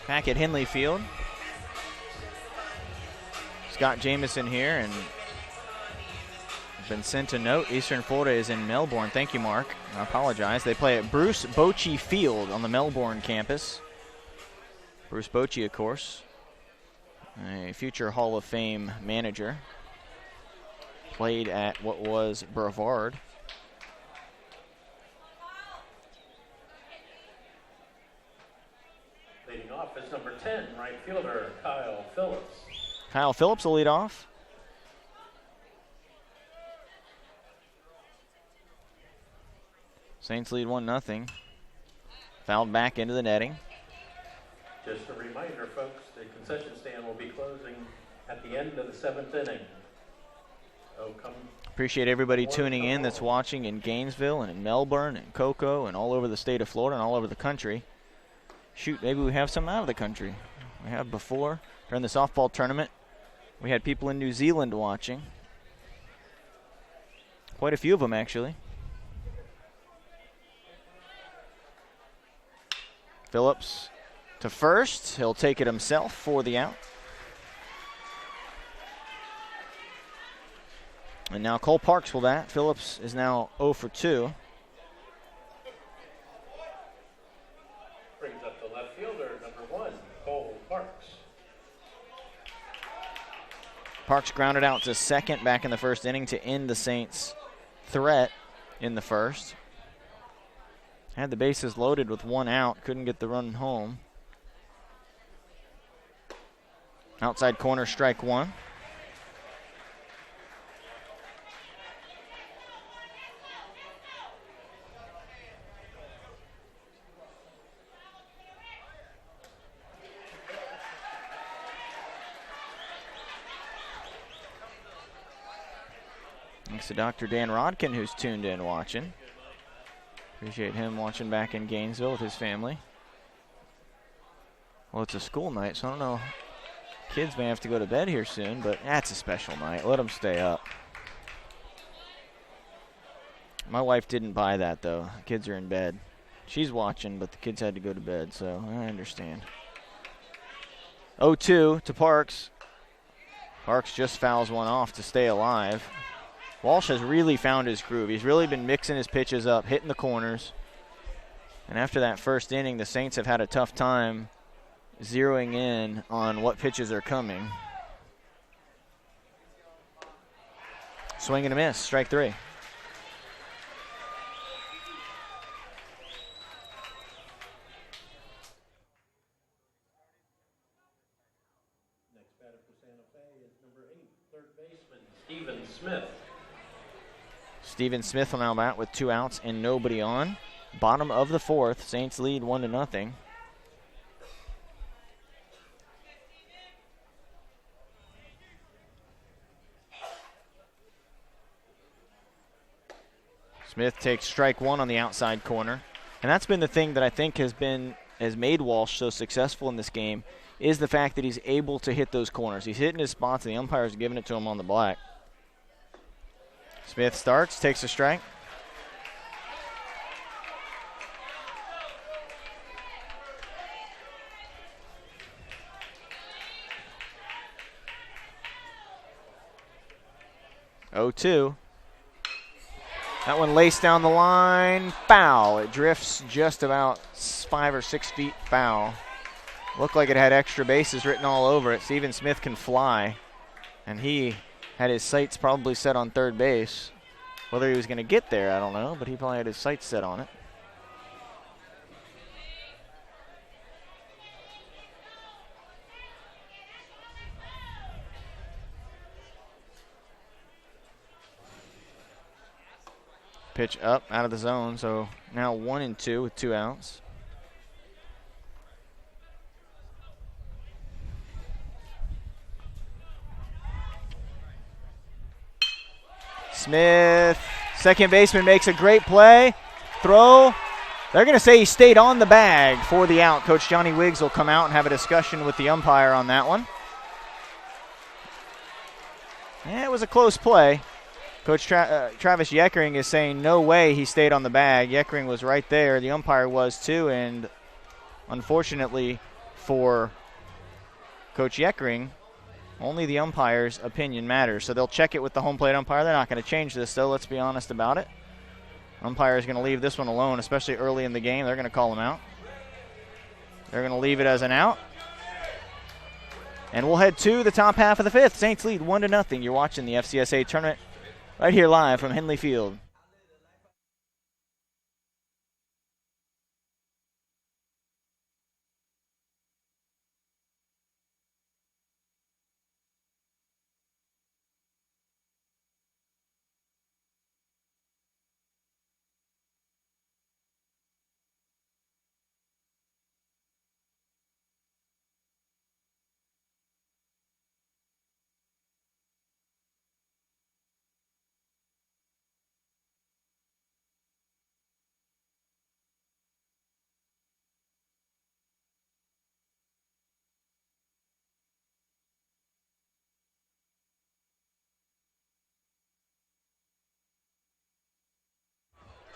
Speaker 2: Back at Henley Field. Scott Jamieson here, and been sent a note. Eastern Florida is in Melbourne. Thank you, Mark. I apologize. They play at Bruce Bochy Field on the Melbourne campus. Bruce Bochy, of course, a future Hall of Fame manager. Played at what was Brevard.
Speaker 1: Leading off is number 10, right fielder Kyle Phillips.
Speaker 2: Kyle Phillips will lead off. Saints lead 1-0. Fouled back into the netting.
Speaker 1: Just a reminder, folks, the concession stand will be closing at the end of the 7th inning. So come.
Speaker 2: Appreciate everybody tuning in that's watching in Gainesville and in Melbourne and Cocoa and all over the state of Florida and all over the country. Shoot, maybe we have some out of the country. We have before, during the softball tournament. We had people in New Zealand watching. Quite a few of them, actually. Phillips to first. He'll take it himself for the out. And now Cole Parks will bat. Phillips is now 0 for 2.
Speaker 1: Brings up the left fielder, number 1, Cole Parks.
Speaker 2: Parks grounded out to second back in the first inning to end the Saints' threat in the first. Had the bases loaded with 1 out. Couldn't get the run home. Outside corner, strike 1. Thanks to Dr. Dan Rodkin, who's tuned in watching. Appreciate him watching back in Gainesville with his family. Well, it's a school night, so I don't know. Kids may have to go to bed here soon, but that's a special night. Let them stay up. My wife didn't buy that, though. The kids are in bed. She's watching, but the kids had to go to bed, so I understand. 0-2 to Parks. Parks just fouls one off to stay alive. Walsh has really found his groove. He's really been mixing his pitches up, hitting the corners. And after that first inning, the Saints have had a tough time zeroing in on what pitches are coming. Swing and a miss, strike 3.
Speaker 1: Next batter for Santa Fe is number 8, third baseman Steven Smith.
Speaker 2: Steven Smith will now bat with 2 outs and nobody on. Bottom of the 4th, Saints lead 1-0. Smith takes strike 1 on the outside corner. And that's been the thing that I think has made Walsh so successful in this game, is the fact that he's able to hit those corners. He's hitting his spots and the umpire's giving it to him on the black. Smith starts, takes a strike. Oh-2. That one laced down the line, foul. It drifts just about 5 or 6 feet foul. Looked like it had extra bases written all over it. Steven Smith can fly, and he had his sights probably set on third base. Whether he was going to get there, I don't know, but he probably had his sights set on it. Pitch up, out of the zone, so now 1-2 with 2 outs. Smith, second baseman, makes a great play. Throw. They're going to say he stayed on the bag for the out. Coach Johnny Wiggs will come out and have a discussion with the umpire on that one. Yeah, it was a close play. Coach Travis Yeckering is saying no way he stayed on the bag. Yeckering was right there. The umpire was too, and unfortunately for Coach Yeckering, only the umpire's opinion matters. So they'll check it with the home plate umpire. They're not going to change this, though. Let's be honest about it. Umpire is going to leave this one alone, especially early in the game. They're going to call him out. They're going to leave it as an out. And we'll head to the top half of the 5th. Saints lead 1-0. You're watching the FCSA tournament right here live from Henley Field.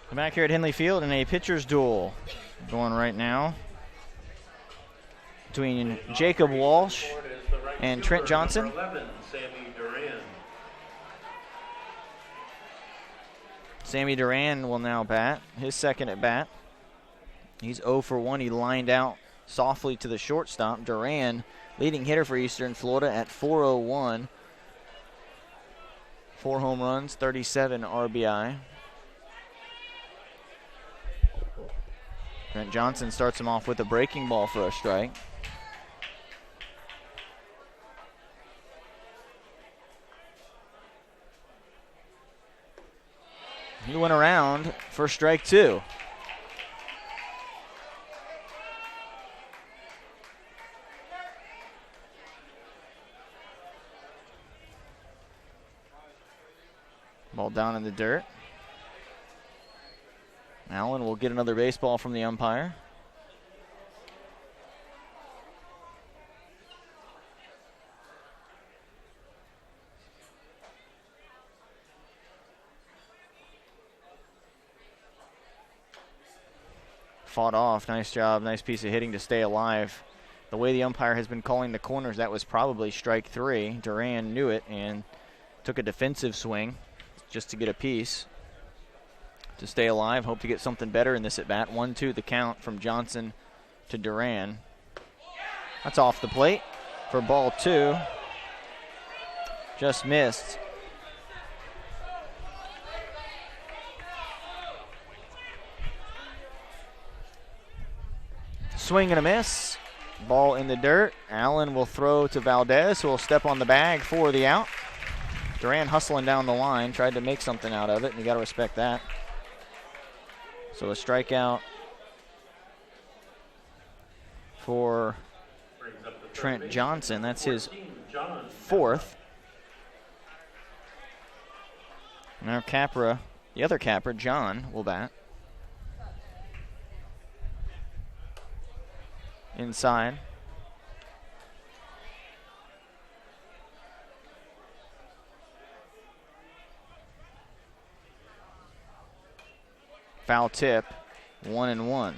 Speaker 2: I'm back here at Henley Field in a pitcher's duel going right now between Jacob Walsh and Trent Johnson.
Speaker 1: 11, Sammy Duran.
Speaker 2: Sammy Duran will now bat, his second at bat. He's 0 for 1. He lined out softly to the shortstop. Duran, leading hitter for Eastern Florida at .401. 4 home runs, 37 RBI. Trent Johnson starts him off with a breaking ball for a strike. He went around for strike 2. Ball down in the dirt. Allen will get another baseball from the umpire. Fought off. Nice job. Nice piece of hitting to stay alive the way the umpire has been calling the corners, that was probably strike 3. Duran knew it and took a defensive swing just to get a piece to stay alive. Hope to get something better in this at bat. 1-2 the count from Johnson to Duran. That's off the plate for ball 2. Just missed. Swing and a miss. Ball in the dirt. Allen will throw to Valdez, who will step on the bag for the out. Duran hustling down the line, tried to make something out of it, and you got to respect that. So a strikeout for Trent Johnson. That's his 4th. Now Capra, the other Capra, John, will bat. Inside. Foul tip, 1-1.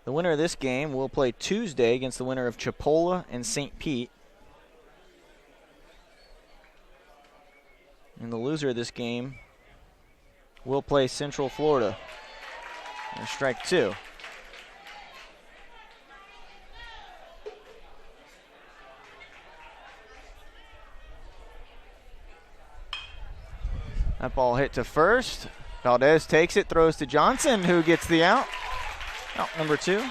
Speaker 2: The winner of this game will play Tuesday against the winner of Chipola and St. Pete. And the loser of this game will play Central Florida. And strike 2. That ball hit to first. Valdez takes it, throws to Johnson, who gets the out. Out number 2.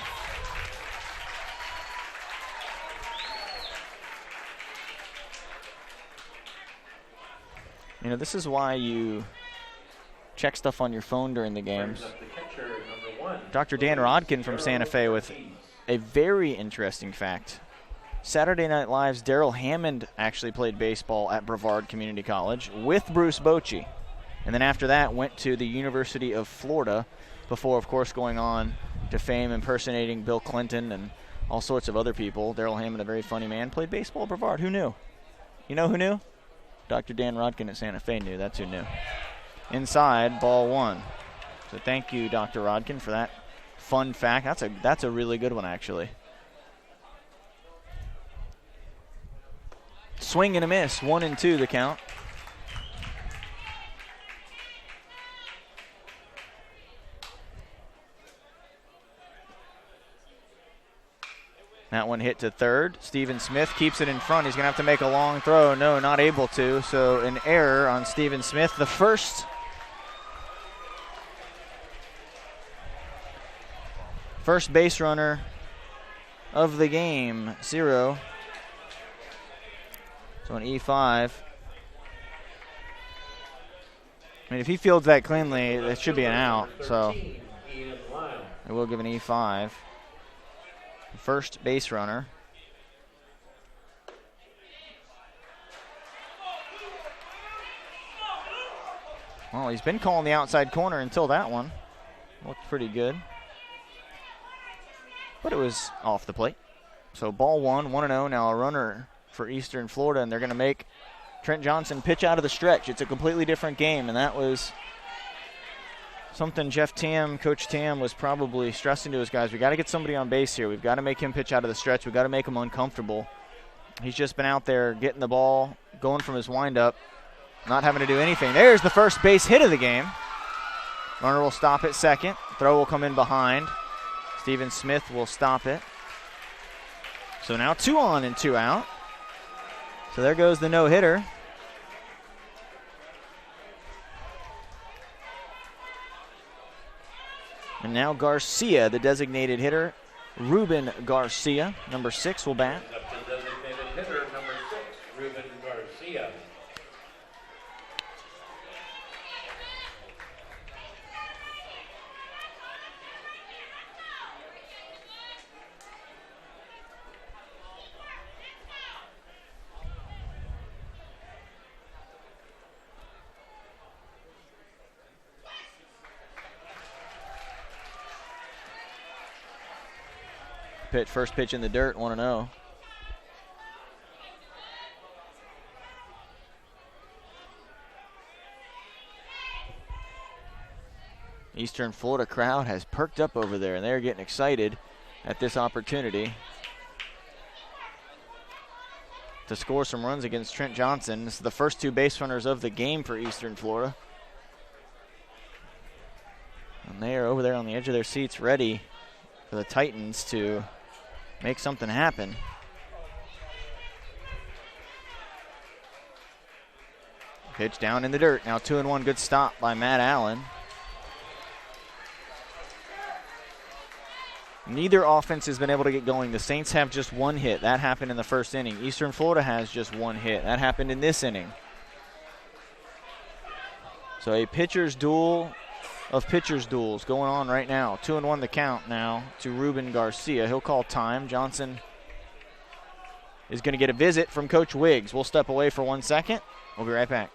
Speaker 2: You know, this is why you check stuff on your phone during the games. Dr. Dan Rodkin from Santa Fe with a very interesting fact. Saturday Night Live's Daryl Hammond actually played baseball at Brevard Community College with Bruce Bochy. And then after that went to the University of Florida before, of course, going on to fame impersonating Bill Clinton and all sorts of other people. Daryl Hammond, a very funny man, played baseball at Brevard. Who knew? You know who knew? Dr. Dan Rodkin at Santa Fe knew. That's who knew. Inside, ball 1. So thank you, Dr. Rodkin, for that fun fact. That's a really good one, actually. Swing and a miss, 1-2 the count. That one hit to third. Steven Smith keeps it in front. He's going to have to make a long throw. No, not able to. So an error on Steven Smith. The first base runner of the game, 0. So an E5. I mean, if he fields that cleanly, it should be an out. So I will give an E5. First base runner. Well, he's been calling the outside corner until that one. Looked pretty good. But it was off the plate. So ball 1, 1-0. Now a runner for Eastern Florida, and they're going to make Trent Johnson pitch out of the stretch. It's a completely different game, and that was something Jeff Tam, Coach Tam, was probably stressing to his guys. We got to get somebody on base here. We've got to make him pitch out of the stretch. We've got to make him uncomfortable. He's just been out there getting the ball, going from his windup, not having to do anything. There's the first base hit of the game. Runner will stop at second. Throw will come in behind. Steven Smith will stop it. So now 2 on and 2 out. So there goes the no-hitter. And now Garcia, the designated hitter, Ruben Garcia, number 6, will bat.
Speaker 1: Up to designated hitter, number 6, Ruben Garcia.
Speaker 2: First pitch in the dirt, 1-0. Eastern Florida crowd has perked up over there, and they're getting excited at this opportunity to score some runs against Trent Johnson. This is the first 2 base runners of the game for Eastern Florida. And they are over there on the edge of their seats ready for the Titans to make something happen. Pitch down in the dirt. Now 2-1, good stop by Matt Allen. Neither offense has been able to get going. The Saints have just 1 hit. That happened in the first inning. Eastern Florida has just 1 hit. That happened in this inning. So a pitcher's duel of pitcher's duels going on right now. 2-1 the count now to Ruben Garcia. He'll call time. Johnson is going to get a visit from Coach Wiggs. We'll step away for 1 second. We'll be right back.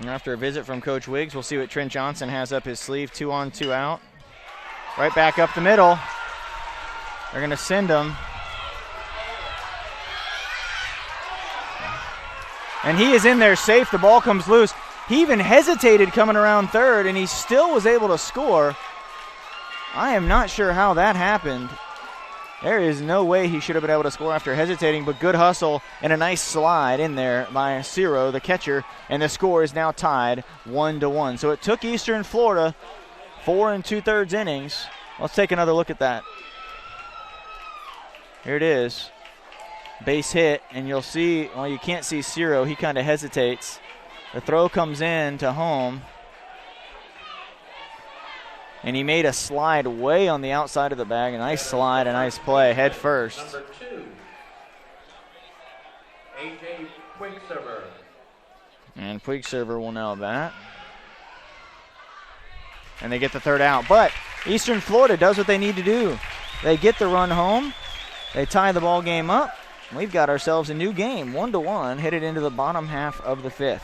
Speaker 2: And after a visit from Coach Wiggs, we'll see what Trent Johnson has up his sleeve. 2 on, 2 out. Right back up the middle. They're going to send him. And he is in there safe. The ball comes loose. He even hesitated coming around third, and he still was able to score. I am not sure how that happened. There is no way he should have been able to score after hesitating, but good hustle and a nice slide in there by Ciro, the catcher, and the score is now tied 1-1. So it took Eastern Florida 4 2/3 innings. Let's take another look at that. Here it is. Base hit, and you'll see, well, you can't see Ciro. He kind of hesitates. The throw comes in to home. And he made a slide way on the outside of the bag. A nice slide, a nice play, head first.
Speaker 1: Number 2, A.J. Quicksilver.
Speaker 2: And Quicksilver will now bat. And they get the third out. But Eastern Florida does what they need to do. They get the run home. They tie the ball game up. We've got ourselves a new game, 1-1, headed into the bottom half of the 5th.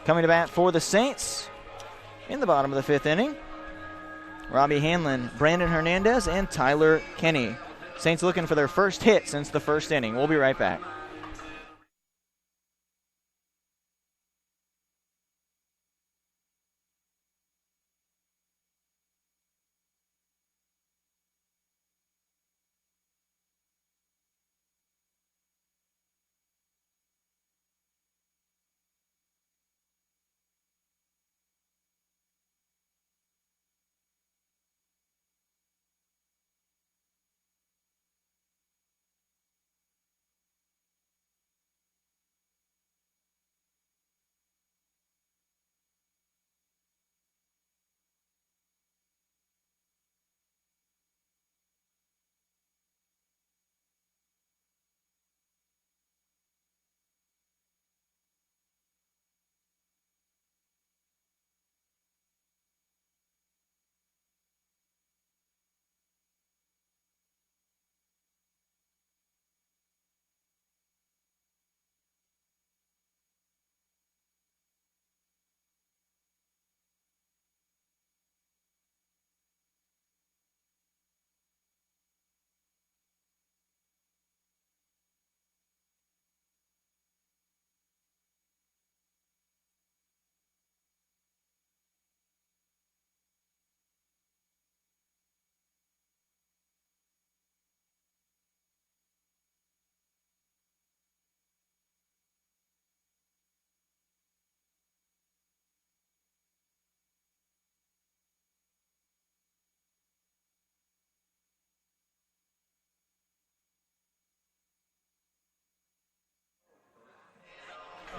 Speaker 2: Coming to bat for the Saints in the bottom of the 5th inning, Robbie Hanlon, Brandon Hernandez, and Tyler Kenny. Saints looking for their first hit since the first inning. We'll be right back.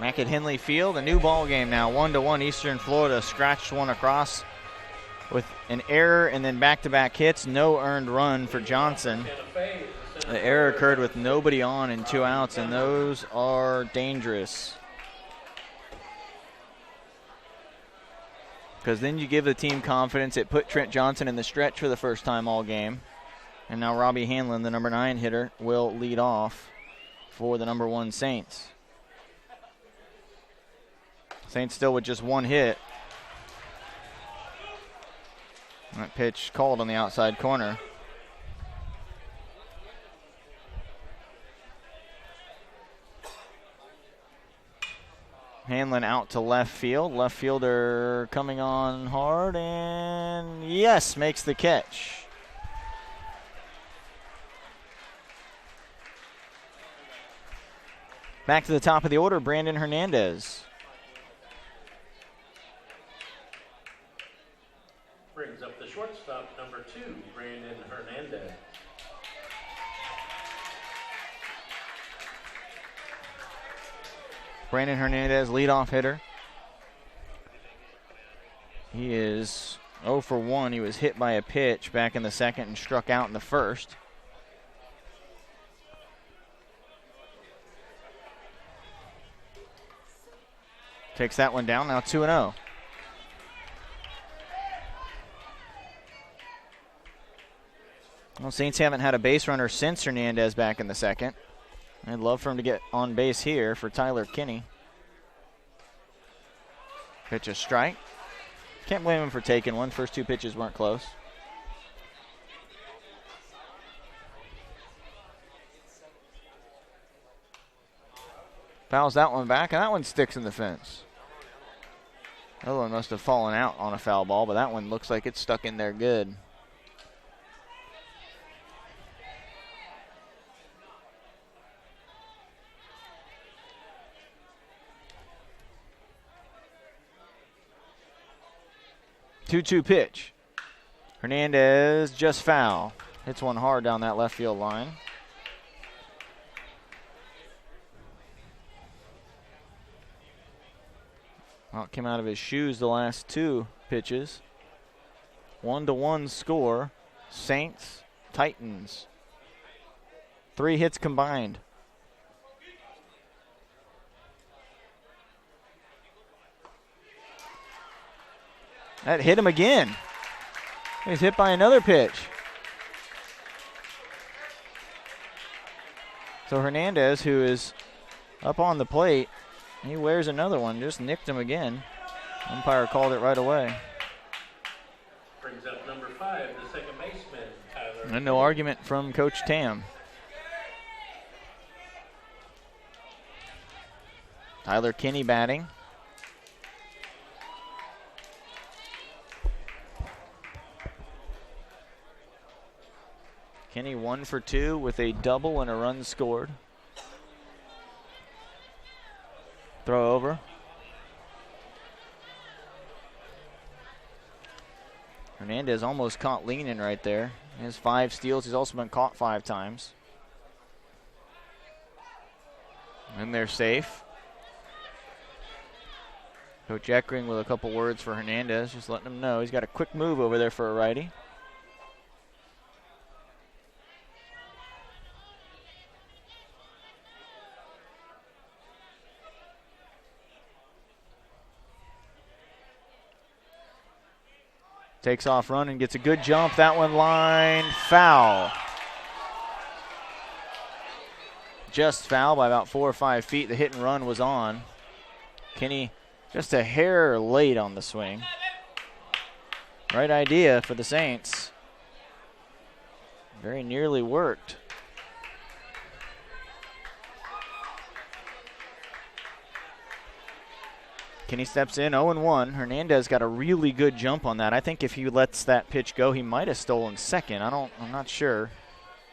Speaker 2: McKinley Field, a new ball game now. 1-1 Eastern Florida. Scratched one across with an error and then back-to-back hits. No earned run for Johnson. The error occurred with nobody on and 2 outs, and those are dangerous. Because then you give the team confidence. It put Trent Johnson in the stretch for the first time all game. And now Robbie Hanlon, the number 9 hitter, will lead off for the number 1 Saints. Saints still with just 1 hit. That pitch called on the outside corner. Hanlon out to left field. Left fielder coming on hard, and yes, makes the catch. Back to the top of the order, Brandon Hernandez.
Speaker 1: Brings up the shortstop, number 2, Brandon Hernandez.
Speaker 2: Brandon Hernandez, leadoff hitter. He is 0 for 1. He was hit by a pitch back in the second and struck out in the first. Takes that one down, now 2-0. Well, Saints haven't had a base runner since Hernandez back in the second. I'd love for him to get on base here for Tyler Kinney. Pitch a strike. Can't blame him for taking one. First 2 pitches weren't close. Fouls that one back, and that one sticks in the fence. The other one must have fallen out on a foul ball, but that one looks like it's stuck in there good. Two-two pitch. Hernandez just foul. Hits one hard down that left field line. Well, it came out of his shoes the last 2 pitches. 1-1 score. Saints, Titans. 3 hits combined. That hit him again. He's hit by another pitch. So Hernandez, who is up on the plate, he wears another one, just nicked him again. Umpire called it right away.
Speaker 1: Brings up number 5, the second baseman, Tyler.
Speaker 2: And no argument from Coach Tam. Tyler Kinney batting. Kinney 1 for 2 with a double and a run scored. Throw over. Hernandez almost caught leaning right there. He has 5 steals. He's also been caught 5 times. And they're safe. Coach Eckring with a couple words for Hernandez, just letting him know he's got a quick move over there for a righty. Takes off running, gets a good jump. That one line foul. Just foul by about 4 or 5 feet. The hit and run was on. Kinney just a hair late on the swing. Right idea for the Saints. Very nearly worked. Kinney steps in, 0-1. Hernandez got a really good jump on that. I think if he lets that pitch go, he might have stolen second. I'm not sure.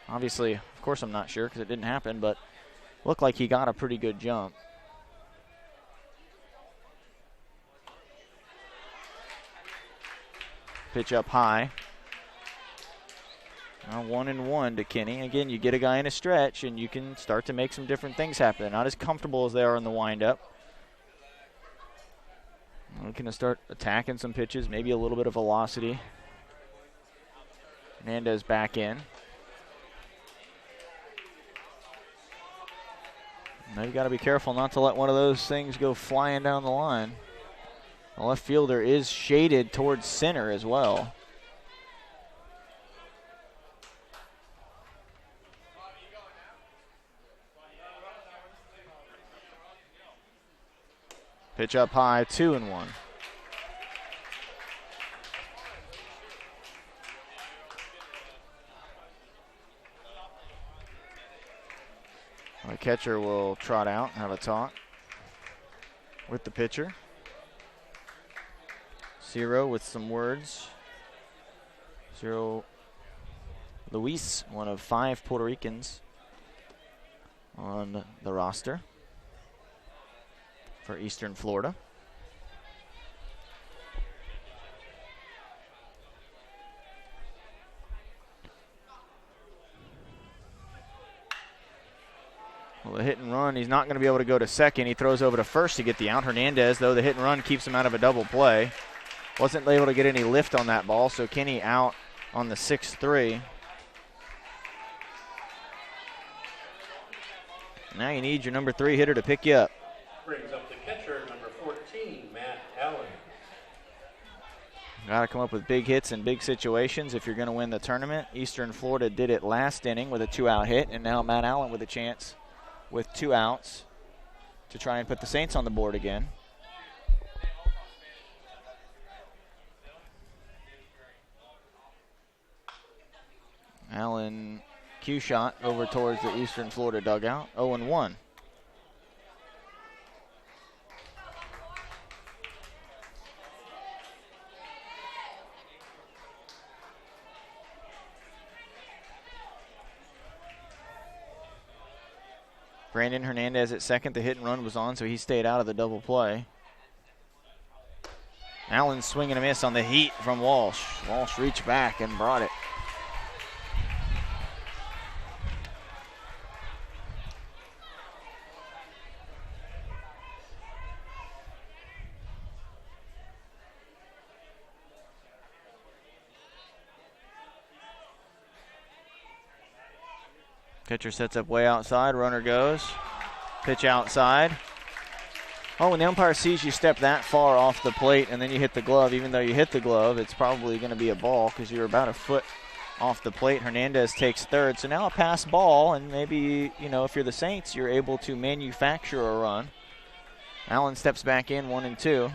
Speaker 2: Obviously, of course I'm not sure because it didn't happen, but looked like he got a pretty good jump. Pitch up high. Now 1-1 to Kinney. Again, you get a guy in a stretch and you can start to make some different things happen. They're not as comfortable as they are in the windup. Looking to start attacking some pitches, maybe a little bit of velocity. Hernandez back in. Now you got to be careful not to let one of those things go flying down the line. The left fielder is shaded towards center as well. Pitch up high, 2-1. The catcher will trot out and have a talk with the pitcher. Ciro with some words. Ciro Luis, one of 5 Puerto Ricans on the roster for Eastern Florida. Well, the hit and run, he's not going to be able to go to second. He throws over to first to get the out. Hernandez, though, the hit and run keeps him out of a double play. Wasn't able to get any lift on that ball, so Kenny out on the 6-3. Now you need your number 3 hitter to pick you up.
Speaker 1: Brings up the catcher, number 14, Matt Allen.
Speaker 2: Got to come up with big hits in big situations if you're going to win the tournament. Eastern Florida did it last inning with a 2-out hit, and now Matt Allen with a chance with 2 outs to try and put the Saints on the board again. Allen cue shot over towards the Eastern Florida dugout, 0-1. Brandon Hernandez at second. The hit and run was on, so he stayed out of the double play. Allen swinging a miss on the heat from Walsh. Walsh reached back and brought it. Pitcher sets up way outside, runner goes. Pitch outside. Oh, when the umpire sees you step that far off the plate and then you hit the glove, even though you hit the glove, it's probably going to be a ball because you're about a foot off the plate. Hernandez takes third. So now a pass ball, and maybe, if you're the Saints, you're able to manufacture a run. Allen steps back in, 1-2.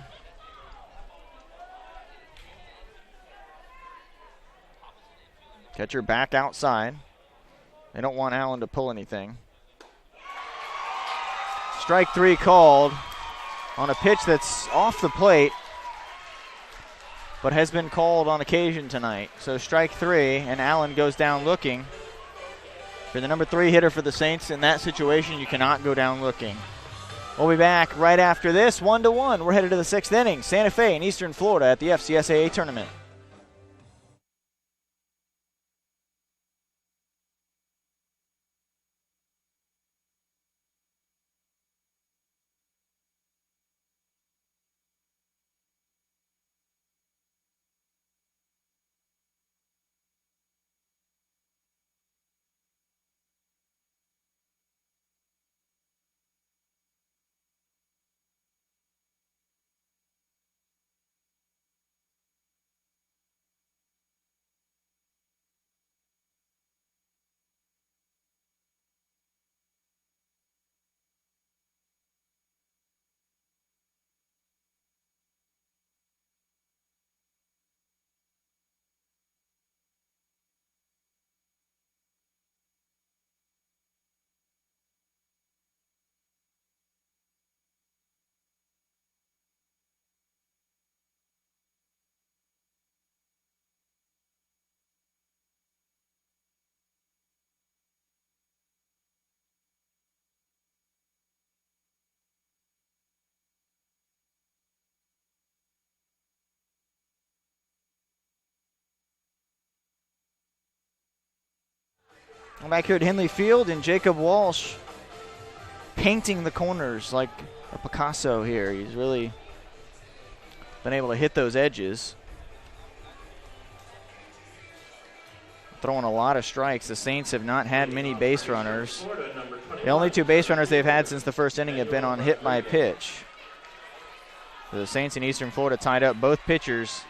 Speaker 2: Catcher back outside. They don't want Allen to pull anything. Strike 3 called on a pitch that's off the plate, but has been called on occasion tonight. So strike 3, and Allen goes down looking. For the number 3 hitter for the Saints, in that situation, you cannot go down looking. We'll be back right after this, 1-1. We're headed to the 6th inning. Santa Fe and Eastern Florida at the FCSAA tournament. I'm back here at Henley Field, and Jacob Walsh painting the corners like a Picasso here. He's really been able to hit those edges. Throwing a lot of strikes. The Saints have not had many base runners. The only 2 base runners they've had since the first inning have been on hit by pitch. So the Saints in Eastern Florida tied up. Both pitchers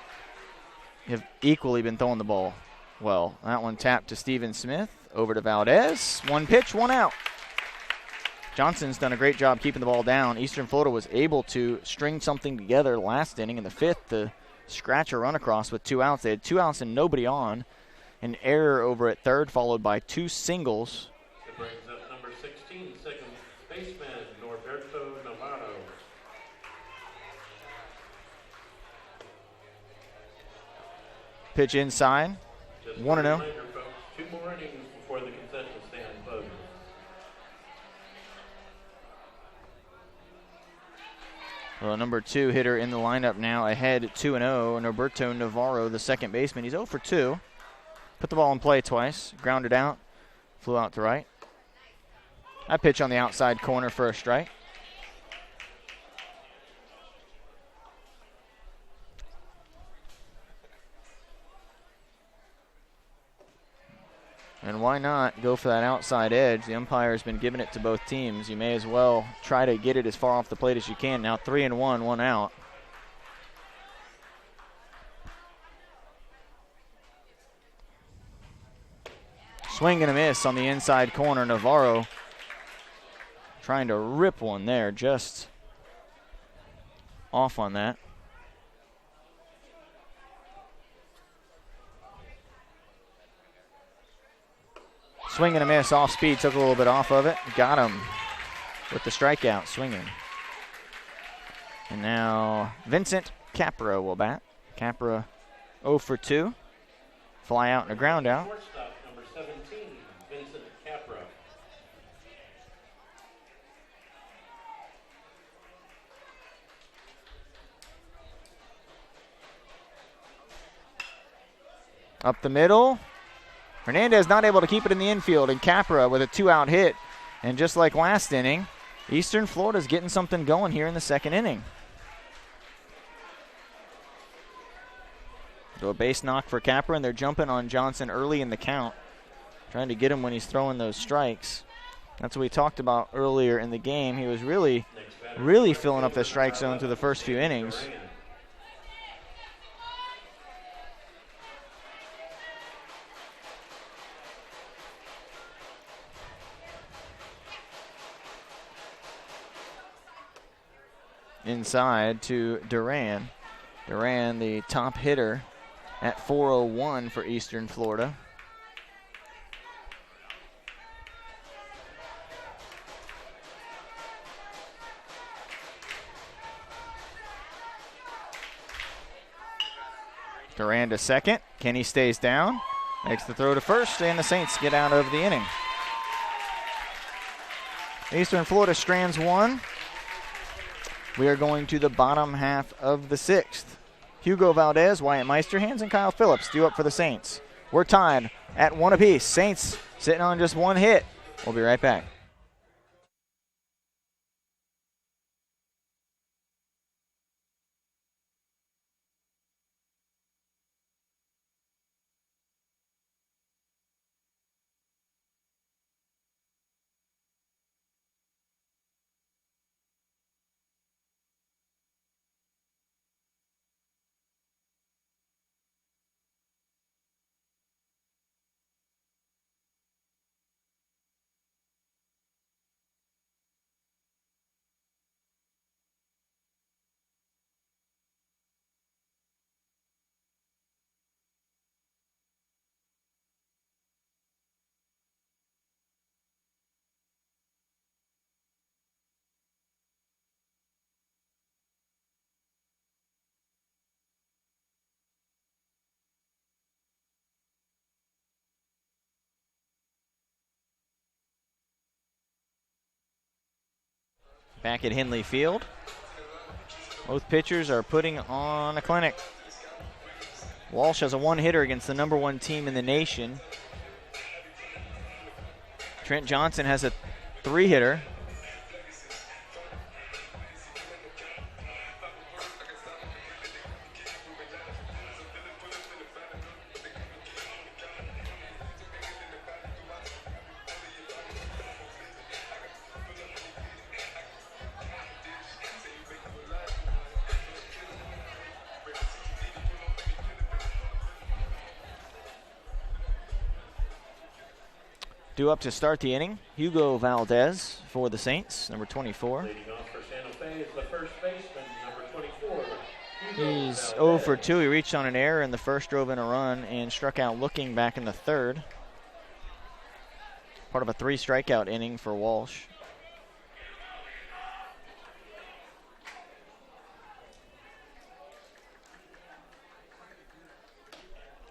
Speaker 2: have equally been throwing the ball well. That one tapped to Steven Smith. Over to Valdez. 1 pitch, 1 out. Johnson's done a great job keeping the ball down. Eastern Florida was able to string something together last inning. In the 5th, to scratch a run across with 2 outs. They had 2 outs and nobody on. An error over at third, followed by 2 singles.
Speaker 1: It brings up number 16, second baseman, Norberto Navarro.
Speaker 2: Pitch inside. 1-0.
Speaker 1: 2 more innings before the concession stand closes.
Speaker 2: Well, number 2 hitter in the lineup now, ahead 2-0. Norberto Navarro, the second baseman. He's 0 for 2. Put the ball in play twice, grounded out, flew out to right. I pitch on the outside corner for a strike. And why not go for that outside edge? The umpire's been giving it to both teams. You may as well try to get it as far off the plate as you can. Now 3-1, 1 out. Swing and a miss on the inside corner. Navarro trying to rip one there, just off on that. Swing and a miss, off speed, took a little bit off of it. Got him with the strikeout, swinging. And now Vincent Capra will bat. Capra 0 for 2. Fly out and a ground out.
Speaker 1: Shortstop, number 17, Vincent Capra.
Speaker 2: Up the middle. Hernandez not able to keep it in the infield, and Capra with a 2-out hit. And just like last inning, Eastern Florida's getting something going here in the second inning. So a base knock for Capra, and they're jumping on Johnson early in the count, trying to get him when he's throwing those strikes. That's what we talked about earlier in the game. He was really filling up the strike zone through the first few innings. Inside to Duran. Duran, the top hitter at 401 for Eastern Florida. Duran to second. Kenny stays down. Makes the throw to first, and the Saints get out of the inning. Eastern Florida strands 1. We are going to the bottom half of the 6th. Hugo Valdez, Wyatt Meisterhands, and Kyle Phillips due up for the Saints. We're tied at 1 apiece. Saints sitting on just 1 hit. We'll be right back. Back at Henley Field. Both pitchers are putting on a clinic. Walsh has a 1-hitter against the number 1 team in the nation. Trent Johnson has a 3-hitter. Due up to start the inning, Hugo Valdez for the Saints, number 24.
Speaker 1: Leading off for Santa Fe is the first baseman, number 24.
Speaker 2: He's
Speaker 1: Valdez.
Speaker 2: 0 for 2. He reached on an error in the first, drove in a run, and struck out looking back in the third. Part of a 3 strikeout inning for Walsh.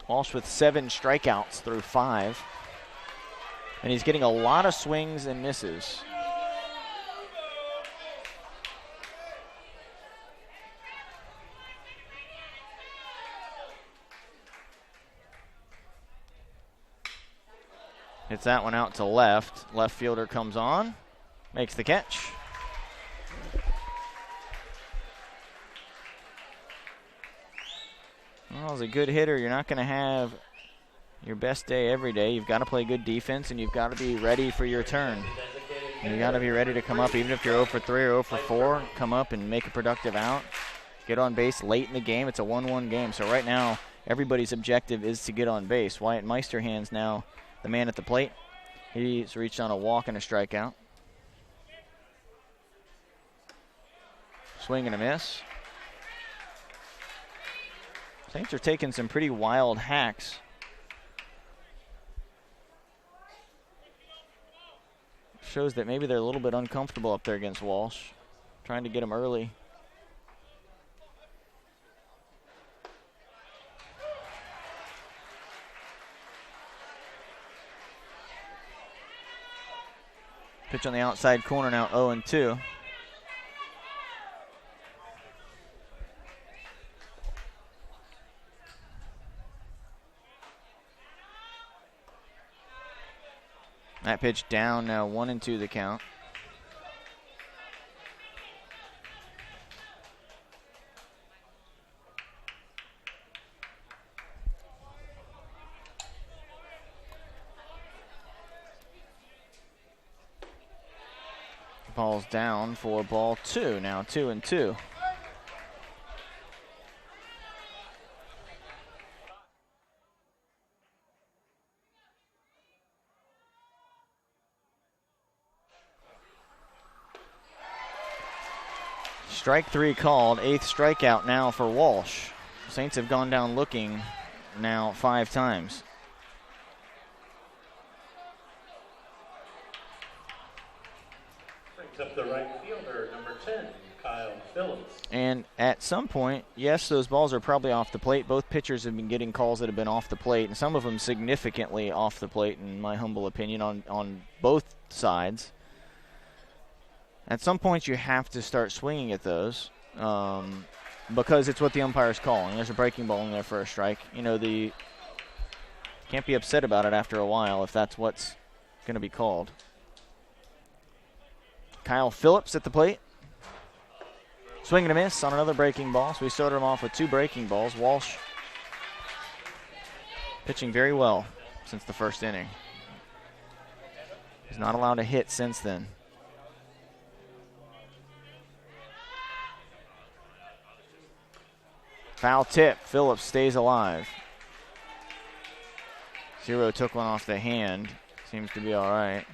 Speaker 2: Walsh with 7 strikeouts through 5. And he's getting a lot of swings and misses. Hits that one out to left. Left fielder comes on, makes the catch. Well, as a good hitter, you're not going to have your best day every day. You've got to play good defense, and you've got to be ready for your turn. You got to be ready to come up, even if you're 0 for 3 or 0 for 4, come up and make a productive out. Get on base late in the game. It's a 1-1 game. So right now, everybody's objective is to get on base. Wyatt Meisterhand's now the man at the plate. He's reached on a walk and a strikeout. Swing and a miss. Saints are taking some pretty wild hacks. Shows that maybe they're a little bit uncomfortable up there against Walsh. Trying to get him early. Pitch on the outside corner now, 0-2. That pitch down now, 1-2 the count. Ball's down for ball 2, now 2-2. Strike 3 called, 8th strikeout now for Walsh. Saints have gone down looking now 5 times.
Speaker 1: Brings up the right fielder, number 10, Kyle Phillips.
Speaker 2: And at some point, yes, those balls are probably off the plate. Both pitchers have been getting calls that have been off the plate, and some of them significantly off the plate, in my humble opinion, on both sides. At some point, you have to start swinging at those because it's what the umpire's calling. There's a breaking ball in there for a strike. You know, can't be upset about it after a while if that's what's going to be called. Kyle Phillips at the plate. Swing and a miss on another breaking ball. So we started him off with 2 breaking balls. Walsh pitching very well since the first inning. He's not allowed to hit since then. Foul tip. Phillips stays alive. Zero took one off the hand. Seems to be all right.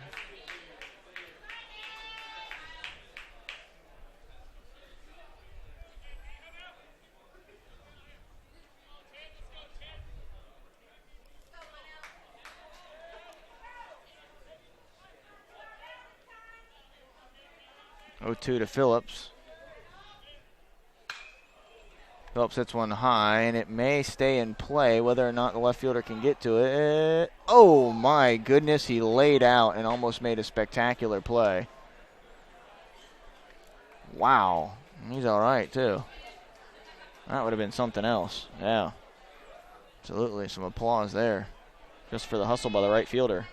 Speaker 2: Oh, 2 to Phillips. Phillips hits one high, and it may stay in play, whether or not the left fielder can get to it. Oh, my goodness, he laid out and almost made a spectacular play. Wow. He's all right, too. That would have been something else. Yeah. Absolutely. Some applause there just for the hustle by the right fielder.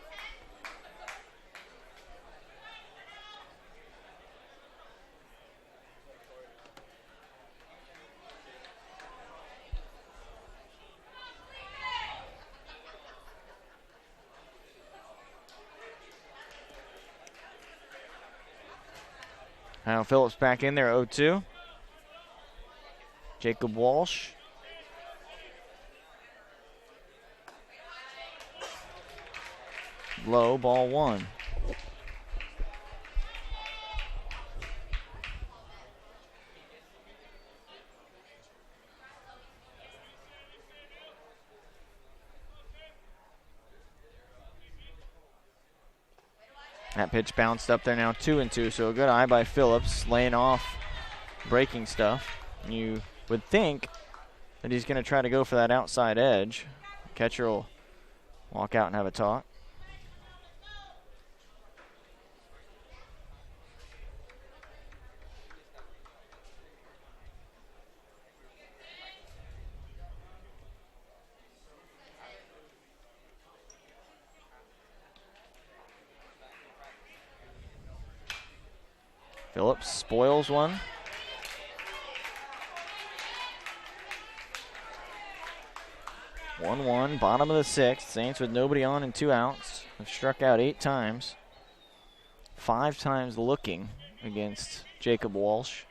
Speaker 2: Now Phillips back in there, 0-2. Jacob Walsh. low, ball one. That pitch bounced up there now, 2-2. So a good eye by Phillips, laying off breaking stuff. You would think that he's going to try to go for that outside edge. Catcher will walk out and have a talk. Phillips spoils one. One, bottom of the sixth. Saints with nobody on and 2 outs. Have struck out 8 times. 5 times looking against Jacob Walsh.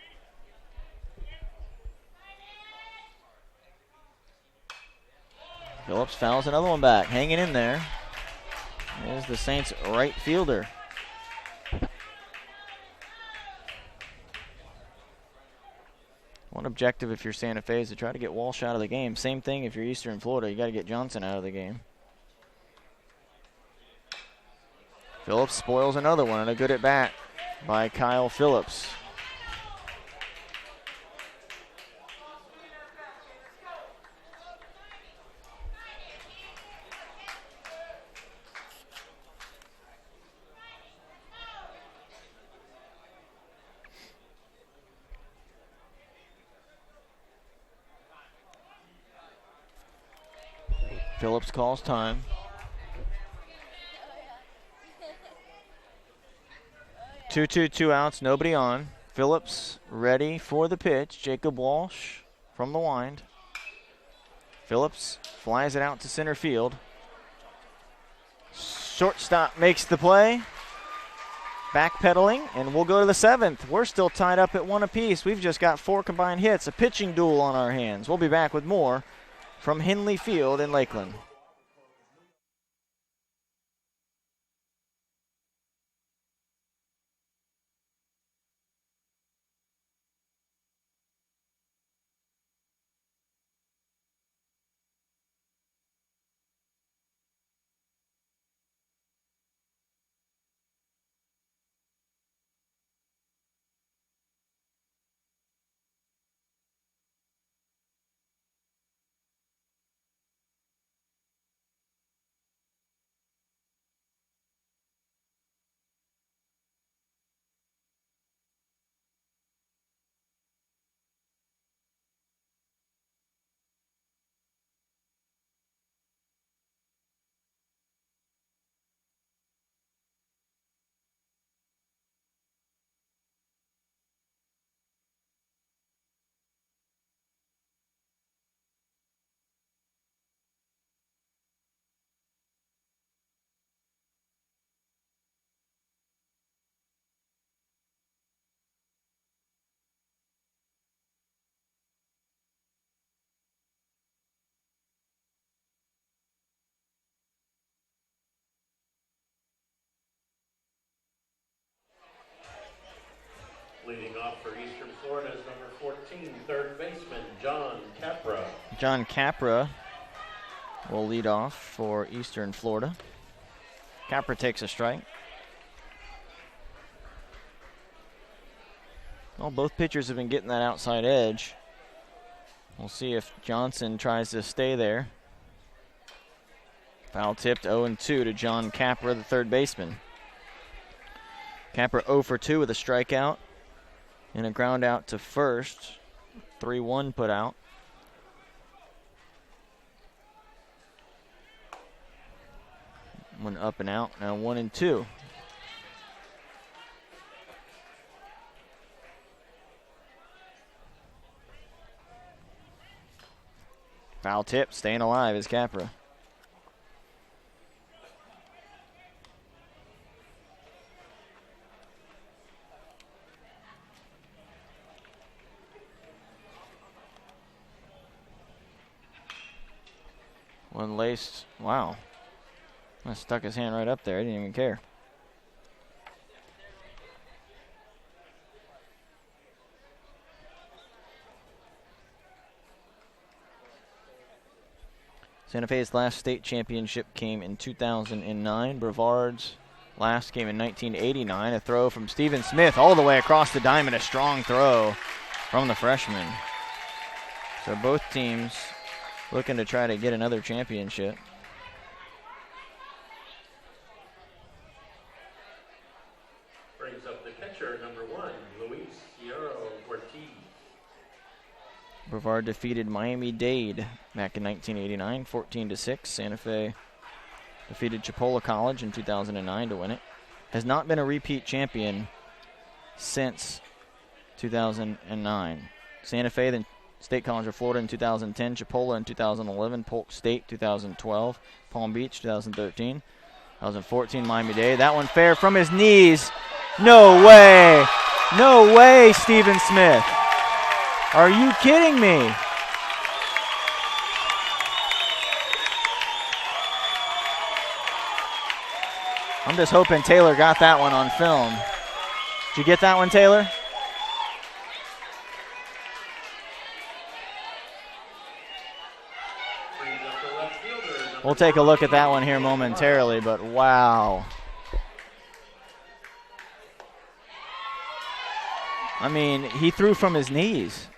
Speaker 2: Phillips fouls another one back, hanging in there. There's the Saints right fielder. One objective if you're Santa Fe is to try to get Walsh out of the game. Same thing if you're Eastern Florida. You got to get Johnson out of the game. Phillips spoils another one, and a good at bat by Kyle Phillips. Phillips calls time. Two outs, nobody on. Phillips ready for the pitch. Jacob Walsh from the wind. Phillips flies it out to center field. Shortstop makes the play. Backpedaling, and we'll go to the 7th. We're still tied up at 1 apiece. We've just got 4 combined hits, a pitching duel on our hands. We'll be back with more from Henley Field in Lakeland.
Speaker 1: Leading off for Eastern Florida is number 14, third baseman, John Capra.
Speaker 2: John Capra will lead off for Eastern Florida. Capra takes a strike. Well, both pitchers have been getting that outside edge. We'll see if Johnson tries to stay there. Foul tipped 0-2 to John Capra, the third baseman. Capra 0 for 2 with a strikeout and a ground out to first. 3-1 put out. One up and out, now 1-2. Foul tip, staying alive is Capra. One laced, wow. Stuck his hand right up there. He didn't even care. Santa Fe's last state championship came in 2009. Brevard's last came in 1989. A throw from Stephen Smith all the way across the diamond. A strong throw from the freshman. So both teams looking to try to get another championship.
Speaker 1: Brings up the catcher, number 1, Luis Hierro Ortiz.
Speaker 2: Brevard defeated Miami-Dade back in 1989, 14-6. Santa Fe defeated Chipola College in 2009 to win it. Has not been a repeat champion since 2009. Santa Fe, then State College of Florida in 2010, Chipola in 2011, Polk State 2012, Palm Beach 2013, 2014 Miami-Dade. That one fair from his knees. No way. No way, Stephen Smith. Are you kidding me? I'm just hoping Taylor got that one on film. Did you get that one, Taylor? We'll take a look at that one here momentarily, but wow. I mean, he threw from his knees.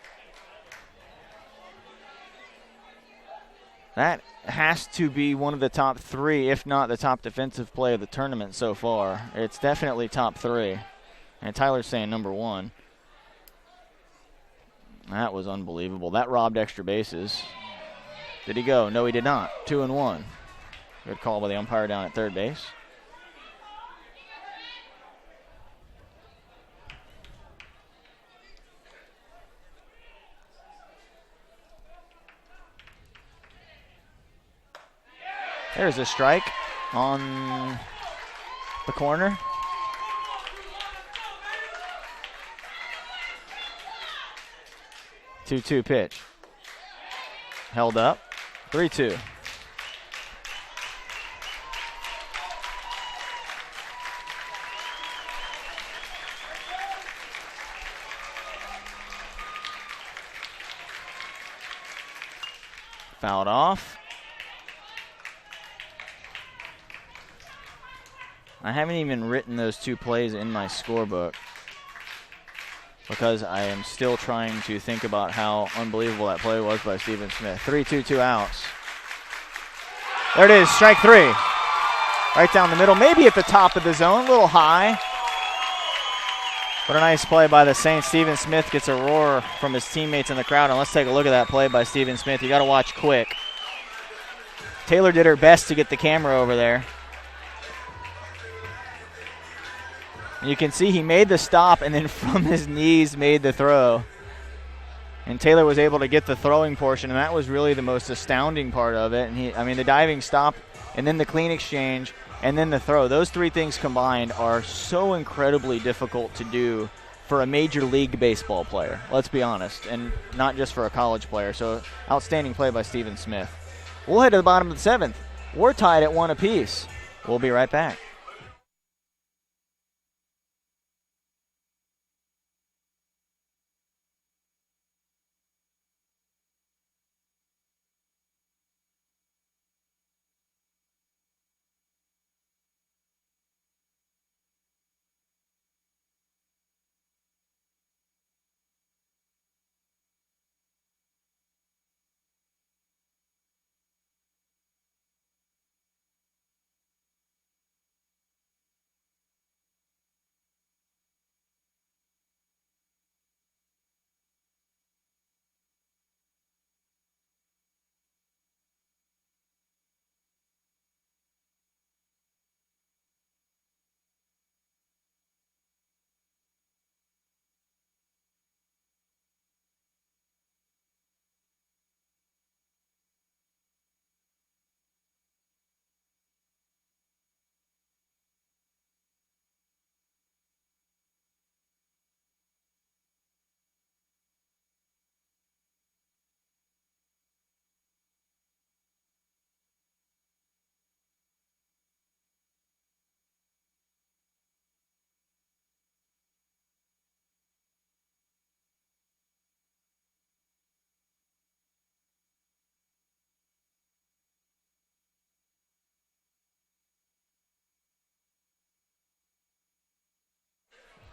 Speaker 2: That has to be one of the top 3, if not the top defensive play of the tournament so far. It's definitely top 3. And Tyler's saying number 1. That was unbelievable. That robbed extra bases. Did he go? No, he did not. 2-1. Good call by the umpire down at third base. There's a strike on the corner. Two-two pitch. Held up. 3-2. Fouled off. I haven't even written those 2 plays in my scorebook because I am still trying to think about how unbelievable that play was by Stephen Smith. 3-2, 2 outs. There it is, strike 3. Right down the middle, maybe at the top of the zone, a little high. But a nice play by the Saints. Stephen Smith gets a roar from his teammates in the crowd. And let's take a look at that play by Stephen Smith. You got to watch quick. Taylor did her best to get the camera over there. You can see he made the stop and then from his knees made the throw. And Taylor was able to get the throwing portion, and that was really the most astounding part of it. And the diving stop and then the clean exchange and then the throw. Those 3 things combined are so incredibly difficult to do for a major league baseball player, let's be honest, and not just for a college player. So outstanding play by Stephen Smith. We'll head to the bottom of the 7th. We're tied at 1 apiece. We'll be right back.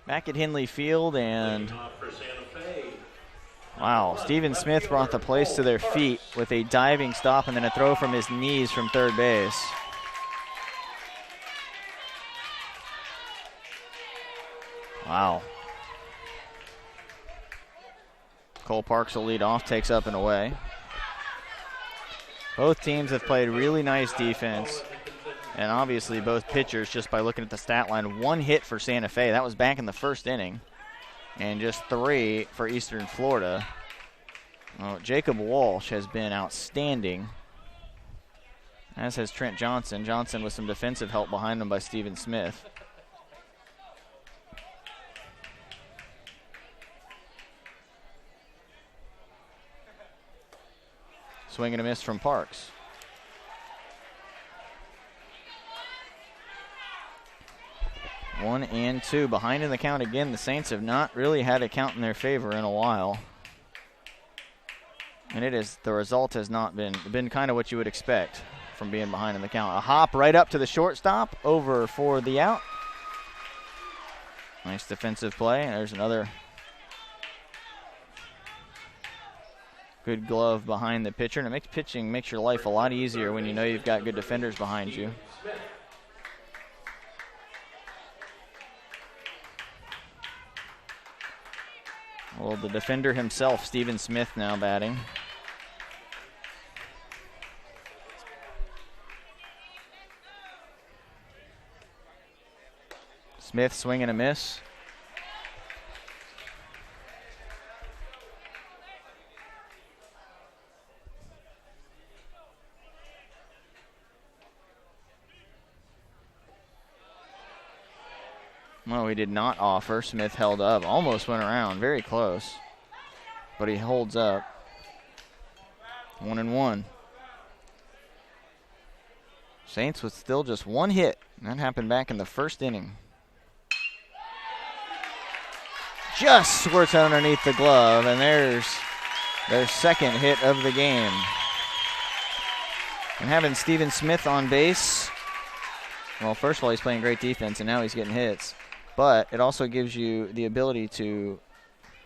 Speaker 2: back at Henley Field, and wow, Steven Smith brought the place to their feet with a diving stop and then a throw from his knees from third base. Wow. Cole Parks will lead off, takes up and away. Both teams have played really nice defense. And obviously both pitchers, just by looking at the stat line, 1 hit for Santa Fe. That was back in the first inning. And just 3 for Eastern Florida. Well, Jacob Walsh has been outstanding, as has Trent Johnson. Johnson with some defensive help behind him by Steven Smith. Swing and a miss from Parks. One and two. Behind in the count again. The Saints have not really had a count in their favor in a while. And the result has not been kind of what you would expect from being behind in the count. A hop right up to the shortstop, over for the out. Nice defensive play. There's another good glove behind the pitcher. And it makes your life a lot easier when you know you've got good defenders behind you. Well, the defender himself, Steven Smith, now batting. Smith swing and a miss. Well, he did not offer. Smith held up. Almost went around. Very close. But he holds up. 1-1. Saints with still just 1 hit. That happened back in the first inning. Just squirts underneath the glove, and there's their second hit of the game. And having Steven Smith on base, well, first of all, he's playing great defense, and now he's getting hits. But it also gives you the ability to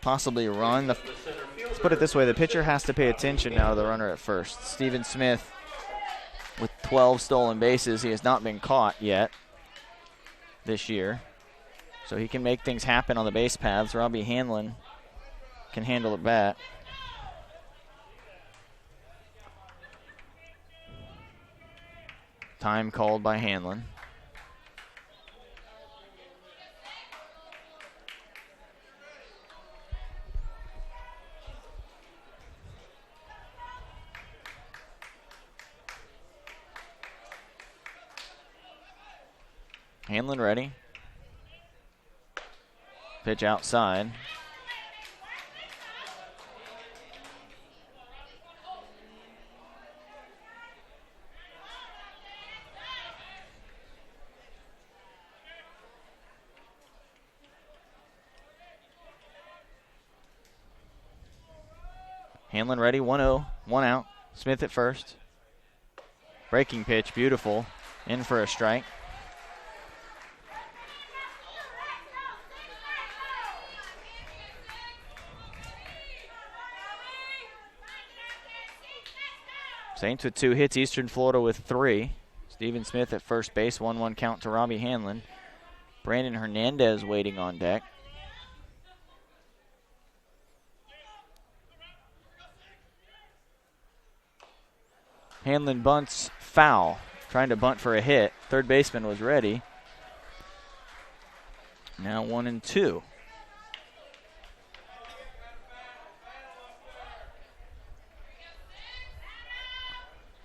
Speaker 2: possibly run. Let's put it this way. The pitcher has to pay attention now to the runner at first. Steven Smith with 12 stolen bases. He has not been caught yet this year. So he can make things happen on the base paths. Robbie Hanlon can handle the bat. Time called by Hanlon. Hanlon ready. Pitch outside. Hanlon ready, 1-0, 1 out. Smith at first. Breaking pitch, beautiful. In for a strike. Saints with 2 hits, Eastern Florida with 3. Steven Smith at first base, 1-1 count to Robbie Hanlon. Brandon Hernandez waiting on deck. Hanlon bunts foul, trying to bunt for a hit. Third baseman was ready. Now 1-2.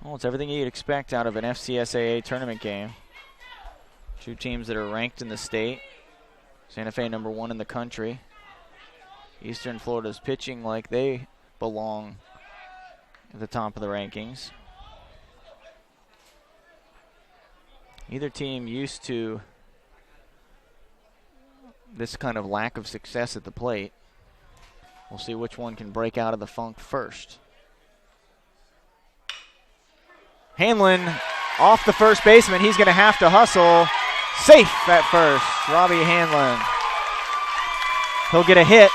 Speaker 2: Well, it's everything you'd expect out of an FCSAA tournament game. 2 teams that are ranked in the state. Santa Fe #1 in the country. Eastern Florida's pitching like they belong at the top of the rankings. Either team used to this kind of lack of success at the plate. We'll see which one can break out of the funk first. Hanlon off the first baseman. He's going to have to hustle. Safe at first. Robbie Hanlon. He'll get a hit.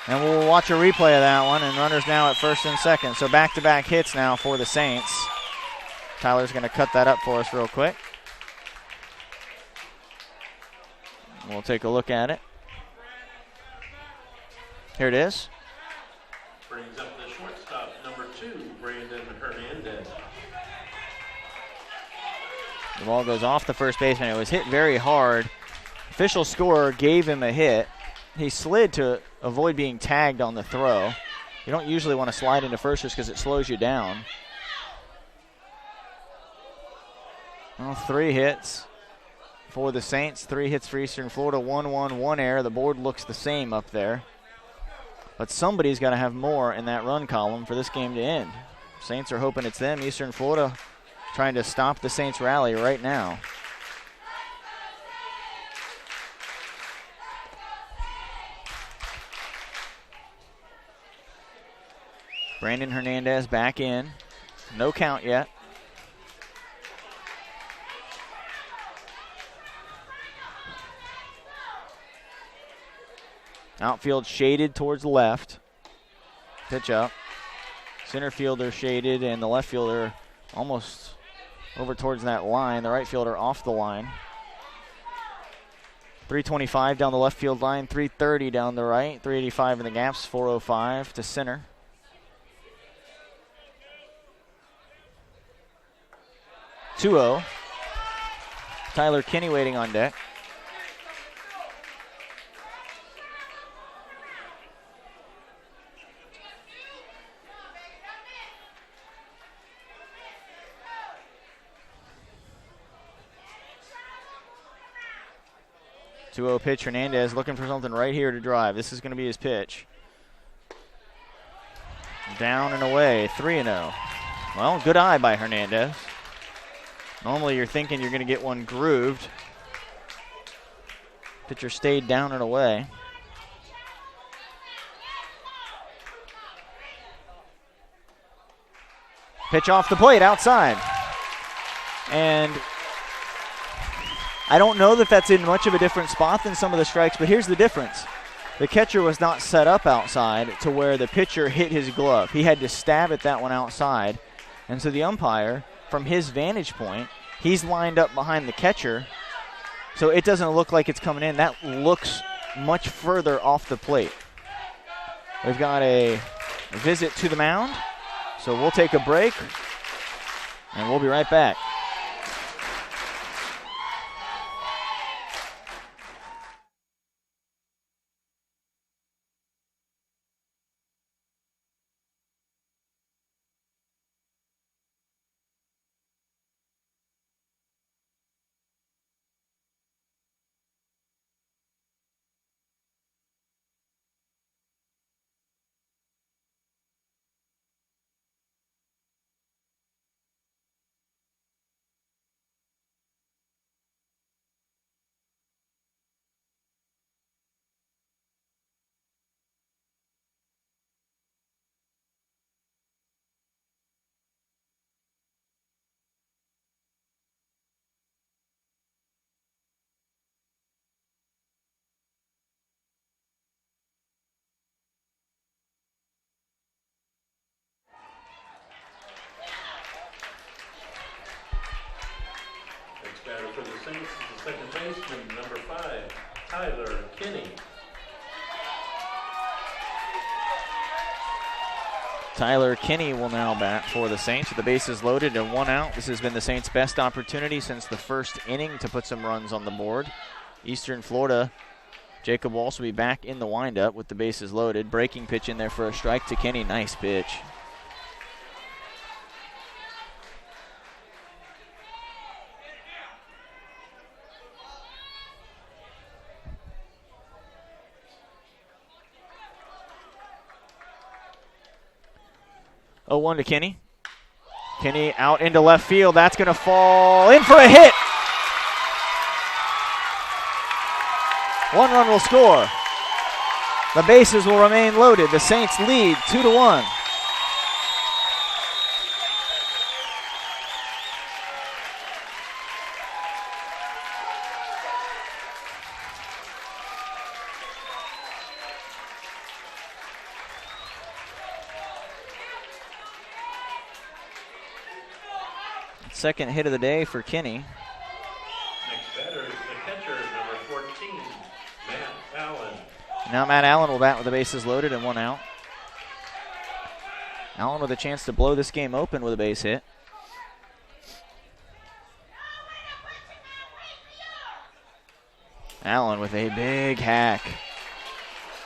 Speaker 2: And we'll watch a replay of that one, and runners now at first and second. So back-to-back hits now for the Saints. Tyler's going to cut that up for us real quick. We'll take a look at it. Here it is.
Speaker 1: Brings up the shortstop, number 2, Brandon Hernandez.
Speaker 2: The ball goes off the first baseman. It was hit very hard. Official scorer gave him a hit. He slid to avoid being tagged on the throw. You don't usually want to slide into first just because it slows you down. Well, 3 hits for the Saints, 3 hits for Eastern Florida, 1-1, 1 error. The board looks the same up there. But somebody's got to have more in that run column for this game to end. Saints are hoping it's them. Eastern Florida trying to stop the Saints rally right now. Brandon Hernandez back in. No count yet. Outfield shaded towards the left. Pitch up. Center fielder shaded and the left fielder almost over towards that line. The right fielder off the line. 325 down the left field line, 330 down the right, 385 in the gaps, 405 to center. (2-0). Tyler Kinney waiting on deck. (2-0) pitch. Hernandez looking for something right here to drive. This is going to be his pitch. Down and away, 3-0. Well, good eye by Hernandez. Normally you're thinking you're going to get one grooved. Pitcher stayed down and away. Pitch off the plate outside. And I don't know that that's in much of a different spot than some of the strikes, but here's the difference. The catcher was not set up outside to where the pitcher hit his glove. He had to stab at that one outside. And so the umpire, from his vantage point, he's lined up behind the catcher, so it doesn't look like it's coming in. That looks much further off the plate. We've got a visit to the mound, so we'll take a break, and we'll be right back.
Speaker 1: Batter for the Saints is the second baseman, number 5, Tyler Kinney.
Speaker 2: Tyler Kinney will now bat for the Saints with the bases loaded and 1 out. This has been the Saints' best opportunity since the first inning to put some runs on the board. Eastern Florida, Jacob Walsh will be back in the windup with the bases loaded. Breaking pitch in there for a strike to Kinney. Nice pitch. Oh, 1 to Kinney. Kinney out into left field. That's going to fall in for a hit. 1 run will score. The bases will remain loaded. The Saints lead 2-1. Second hit of the day for Kinney.
Speaker 1: Next batter is the catcher, number 14, Matt Allen.
Speaker 2: Now Matt Allen will bat with the bases loaded and 1 out. Allen with a chance to blow this game open with a base hit. Allen with a big hack.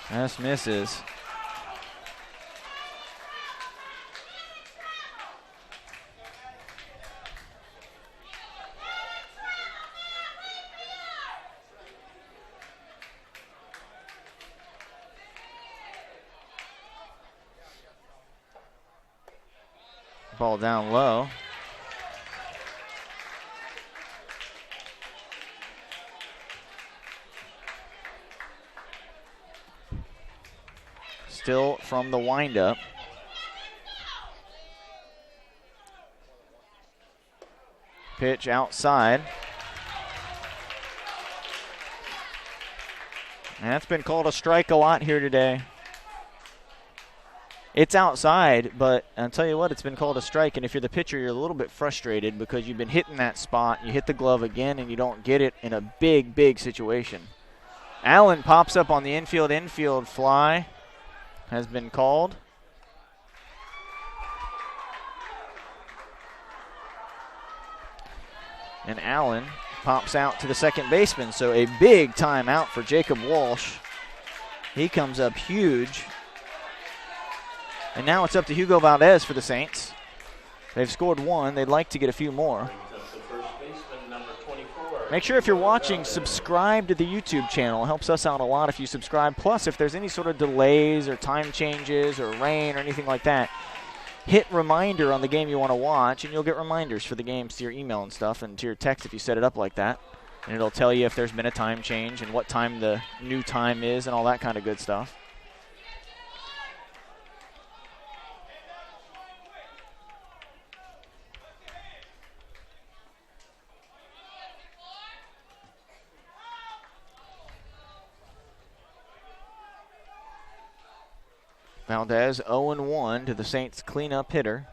Speaker 2: Just misses. Ball down low. Still from the windup. Pitch outside. And that's been called a strike a lot here today. It's outside, but I'll tell you what, it's been called a strike. And if you're the pitcher, you're a little bit frustrated because you've been hitting that spot. You hit the glove again, and you don't get it in a big, big situation. Allen pops up on the infield fly. Has been called. And Allen pops out to the second baseman. So a big timeout for Jacob Walsh. He comes up huge. And now it's up to Hugo Valdez for the Saints. They've scored 1. They'd like to get a few more. Make sure if you're watching, subscribe to the YouTube channel. It helps us out a lot if you subscribe. Plus, if there's any sort of delays or time changes or rain or anything like that, hit reminder on the game you want to watch, and you'll get reminders for the games to your email and stuff and to your text if you set it up like that. And it'll tell you if there's been a time change and what time the new time is and all that kind of good stuff. Valdez 0-1 to the Saints cleanup hitter.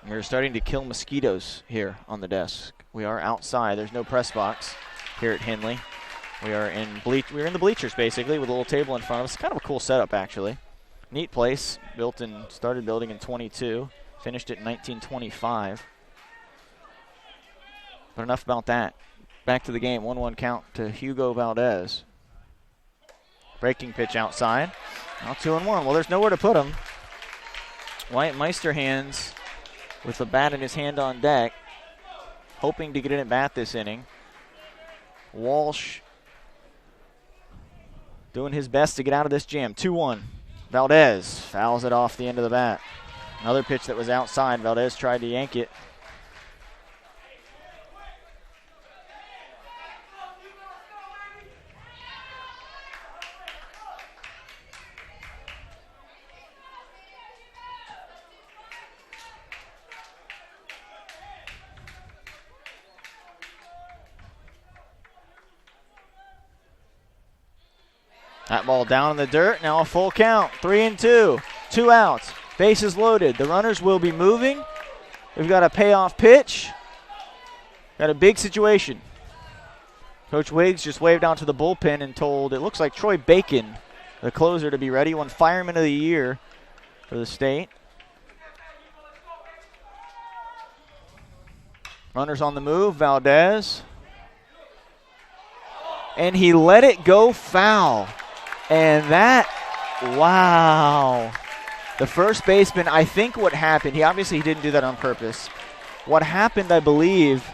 Speaker 2: We're starting to kill mosquitoes here on the desk. We are outside. There's no press box here at Henley. We're in the bleachers basically with a little table in front of us. Kind of a cool setup actually. Neat place. Started building in 22. Finished it in 1925. But enough about that. Back to the game. 1-1 count to Hugo Valdez. Breaking pitch outside. Now 2-1. Well, there's nowhere to put him. Wyatt Meisterhands with the bat in his hand on deck, hoping to get in at bat this inning. Walsh doing his best to get out of this jam. 2-1. Valdez fouls it off the end of the bat. Another pitch that was outside. Valdez tried to yank it. That ball down in the dirt. Now a full count. 3-2. 2 outs. Bases loaded. The runners will be moving. We've got a payoff pitch. Got a big situation. Coach Wiggs just waved out to the bullpen and told, it looks like Troy Bacon, the closer, to be ready. Won Fireman of the Year for the state. Runners on the move. Valdez. And he let it go foul. And that, wow. The first baseman, I think what happened, he obviously didn't do that on purpose. What happened, I believe,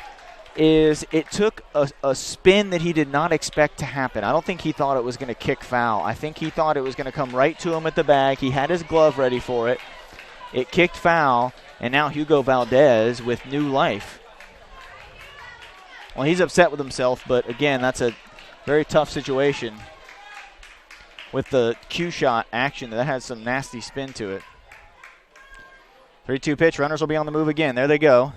Speaker 2: is it took a spin that he did not expect to happen. I don't think he thought it was going to kick foul. I think he thought it was going to come right to him at the bag. He had his glove ready for it. It kicked foul, and now Hugo Valdez with new life. Well, he's upset with himself, but again, that's a very tough situation. With the cue shot action, that has some nasty spin to it. 3-2 pitch. Runners will be on the move again. There they go.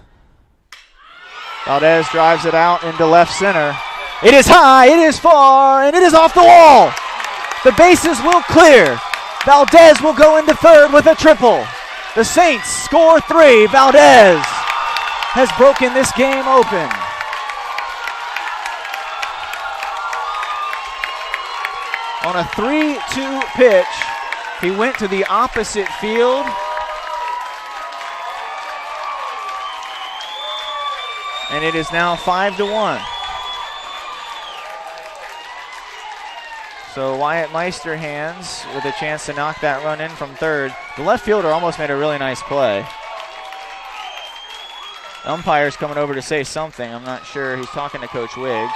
Speaker 2: Valdez drives it out into left center. It is high, it is far, and it is off the wall. The bases will clear. Valdez will go into third with a triple. The Saints score 3. Valdez has broken this game open. On a 3-2 pitch, he went to the opposite field. And it is now 5-1. So Wyatt Meisterhands with a chance to knock that run in from third. The left fielder almost made a really nice play. The umpire's coming over to say something. I'm not sure. He's talking to Coach Wiggs.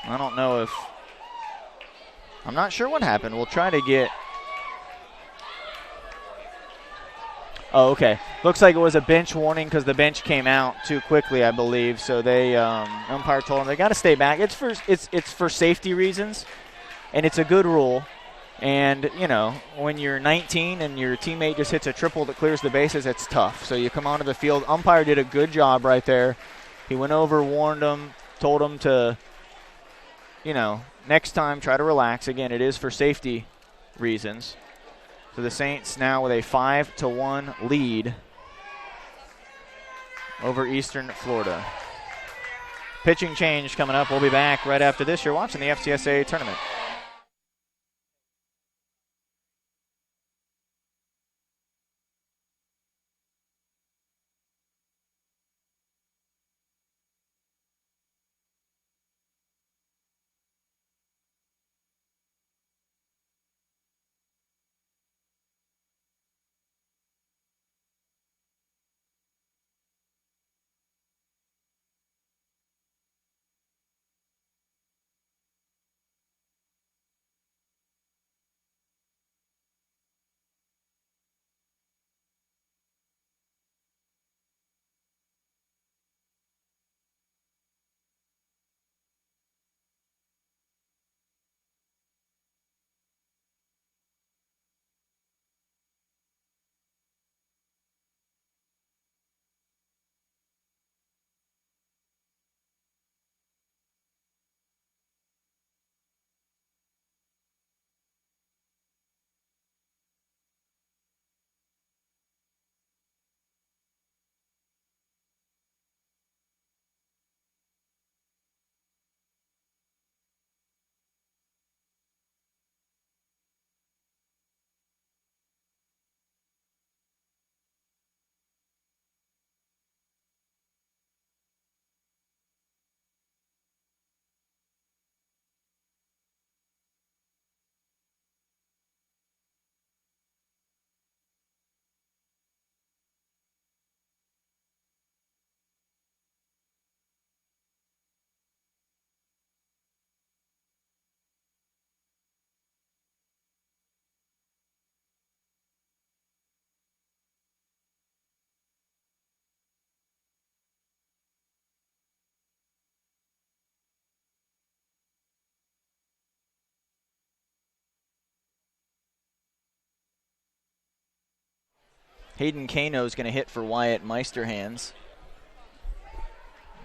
Speaker 2: I don't know if... I'm not sure what happened. We'll try to get... Oh, okay. Looks like it was a bench warning because the bench came out too quickly, I believe. So they umpire told them they got to stay back. It's for safety reasons, and it's a good rule. And you know, when you're 19 and your teammate just hits a triple that clears the bases, it's tough. So you come onto the field. Umpire did a good job right there. He went over, warned them, told them to, you know, next time try to relax. Again, it is for safety reasons. So the Saints now with a 5-1 lead over Eastern Florida. Pitching change coming up. We'll be back right after this. You're watching the FCSA tournament. Hayden Kano is going to hit for Wyatt Meisterhands.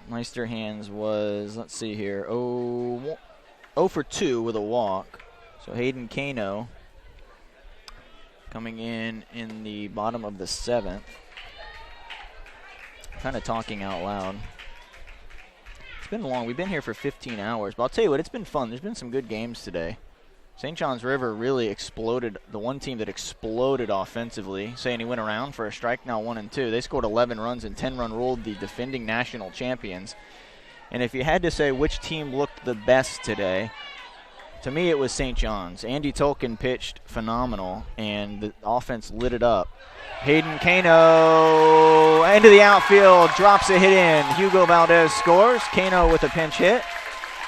Speaker 2: Meisterhands was, let's see here, 0 for 2 with a walk. So Hayden Kano coming in the bottom of the 7th. Kind of talking out loud. It's been long. We've been here for 15 hours. But I'll tell you what, it's been fun. There's been some good games today. St. John's River really exploded. The one team that exploded offensively. Saying he went around for a strike, now 1-2. They scored 11 runs and 10-run ruled the defending national champions. And if you had to say which team looked the best today, to me it was St. John's. Andy Tolkien pitched phenomenal, and the offense lit it up. Hayden Kano into the outfield, drops a hit in. Hugo Valdez scores. Kano with a pinch hit,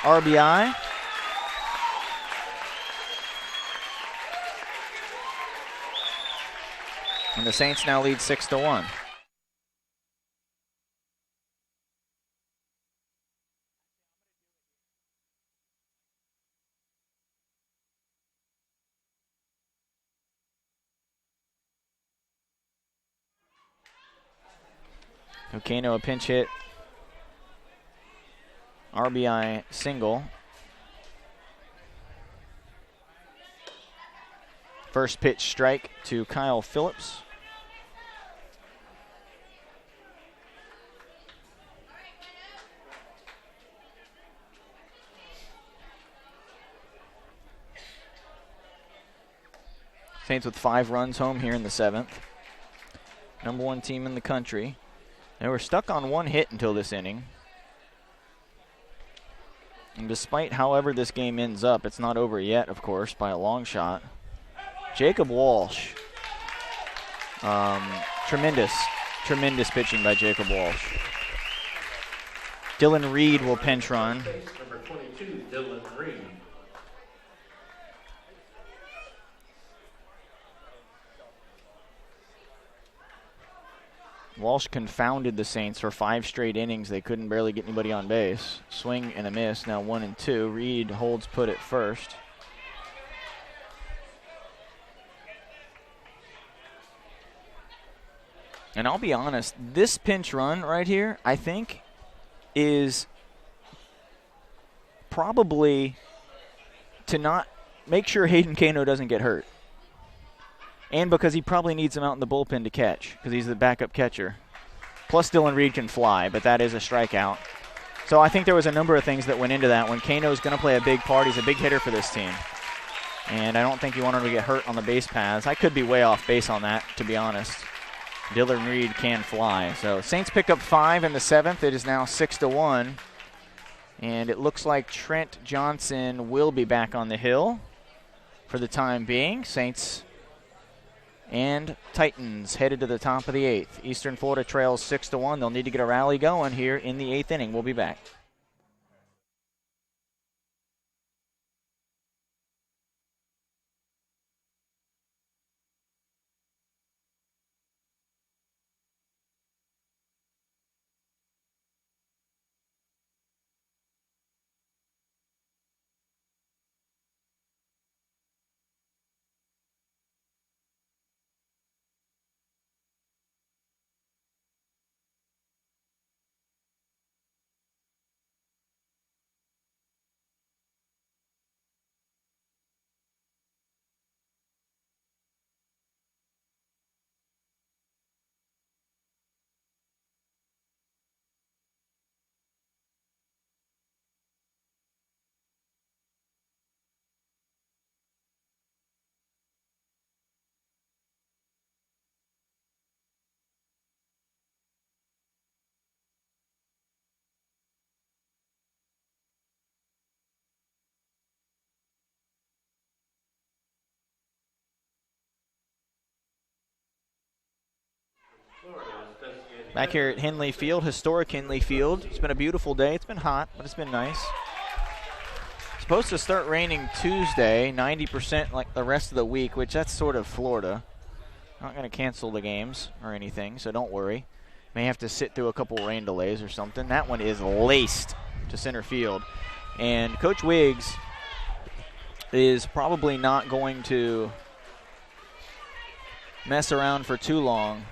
Speaker 2: RBI. And the Saints now lead 6-1. Kano a pinch hit. RBI single. First pitch strike to Kyle Phillips. Saints with 5 runs home here in the 7th. Number 1 team in the country. They were stuck on 1 hit until this inning. And despite however this game ends up, it's not over yet, of course, by a long shot. Jacob Walsh. Tremendous pitching by Jacob Walsh. Dylan Reed will pinch run.
Speaker 1: Number 22, Dylan Reed.
Speaker 2: Walsh confounded the Saints for 5 straight innings. They couldn't barely get anybody on base. Swing and a miss, now 1-2. Reed holds put at first. And I'll be honest, this pinch run right here, I think, is probably to not make sure Hayden Kano doesn't get hurt. And because he probably needs him out in the bullpen to catch, because he's the backup catcher. Plus Dylan Reed can fly, but that is a strikeout. So I think there was a number of things that went into that. When Kano's going to play a big part, he's a big hitter for this team. And I don't think you want him to get hurt on the base paths. I could be way off base on that, to be honest. Dylan Reed can fly. So Saints pick up 5 in the 7th. It is now 6-1. And it looks like Trent Johnson will be back on the hill for the time being. Saints and Titans headed to the top of the 8th. Eastern Florida trails 6-1. They'll need to get a rally going here in the 8th inning. We'll be back. Back here at Henley Field, historic Henley Field. It's been a beautiful day. It's been hot, but it's been nice. It's supposed to start raining Tuesday, 90% like the rest of the week, which that's sort of Florida. Not going to cancel the games or anything, so don't worry. May have to sit through a couple rain delays or something. That one is laced to center field. And Coach Wiggs is probably not going to mess around for too long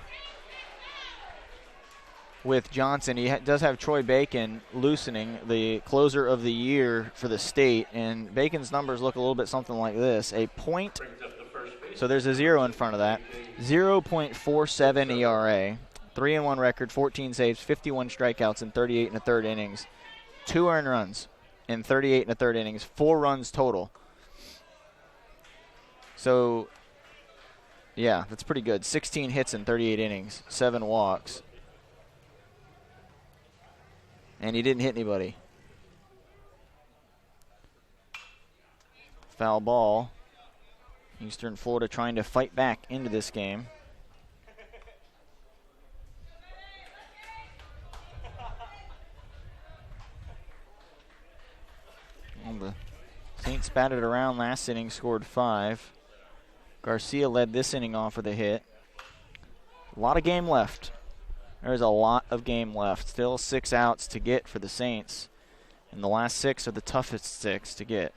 Speaker 2: with Johnson. He does have Troy Bacon loosening, the closer of the year for the state, and Bacon's numbers look a little bit something like this. So there's a 0 in front of that. 0.47 ERA, 3-1 record, 14 saves, 51 strikeouts in 38 1/3 innings, 2 earned runs in 38 1/3 innings, 4 runs total. So, yeah, that's pretty good. 16 hits in 38 innings, 7 walks. And he didn't hit anybody. Foul ball. Eastern Florida trying to fight back into this game. Well, the Saints batted around last inning, scored 5. Garcia led this inning off with a hit. A lot of game left. There's a lot of game left. Still 6 outs to get for the Saints. And the last 6 are the toughest 6 to get.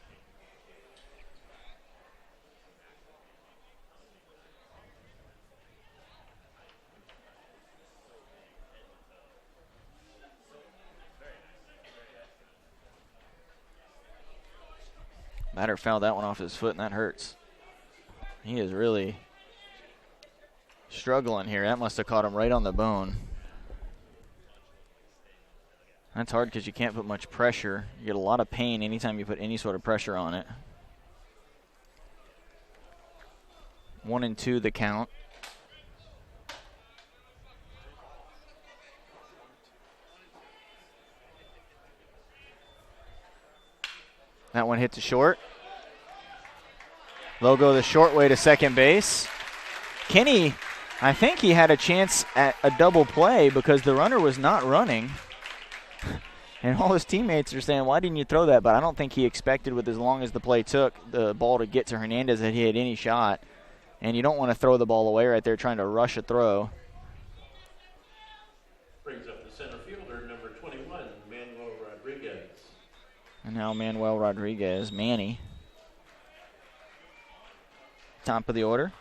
Speaker 2: Batter fouled that one off his foot, and that hurts. He is really struggling here. That must have caught him right on the bone. That's hard because you can't put much pressure. You get a lot of pain anytime you put any sort of pressure on it. 1-2 the count. That one hit to short. Logo the short way to second base. Kenny, I think he had a chance at a double play because the runner was not running. And all his teammates are saying, why didn't you throw that? But I don't think he expected, with as long as the play took, the ball to get to Hernandez, that he had any shot. And you don't want to throw the ball away right there trying to rush a throw.
Speaker 1: Brings up the center fielder, number 21, Manuel Rodriguez.
Speaker 2: And now Manuel Rodriguez, Manny. Top of the order.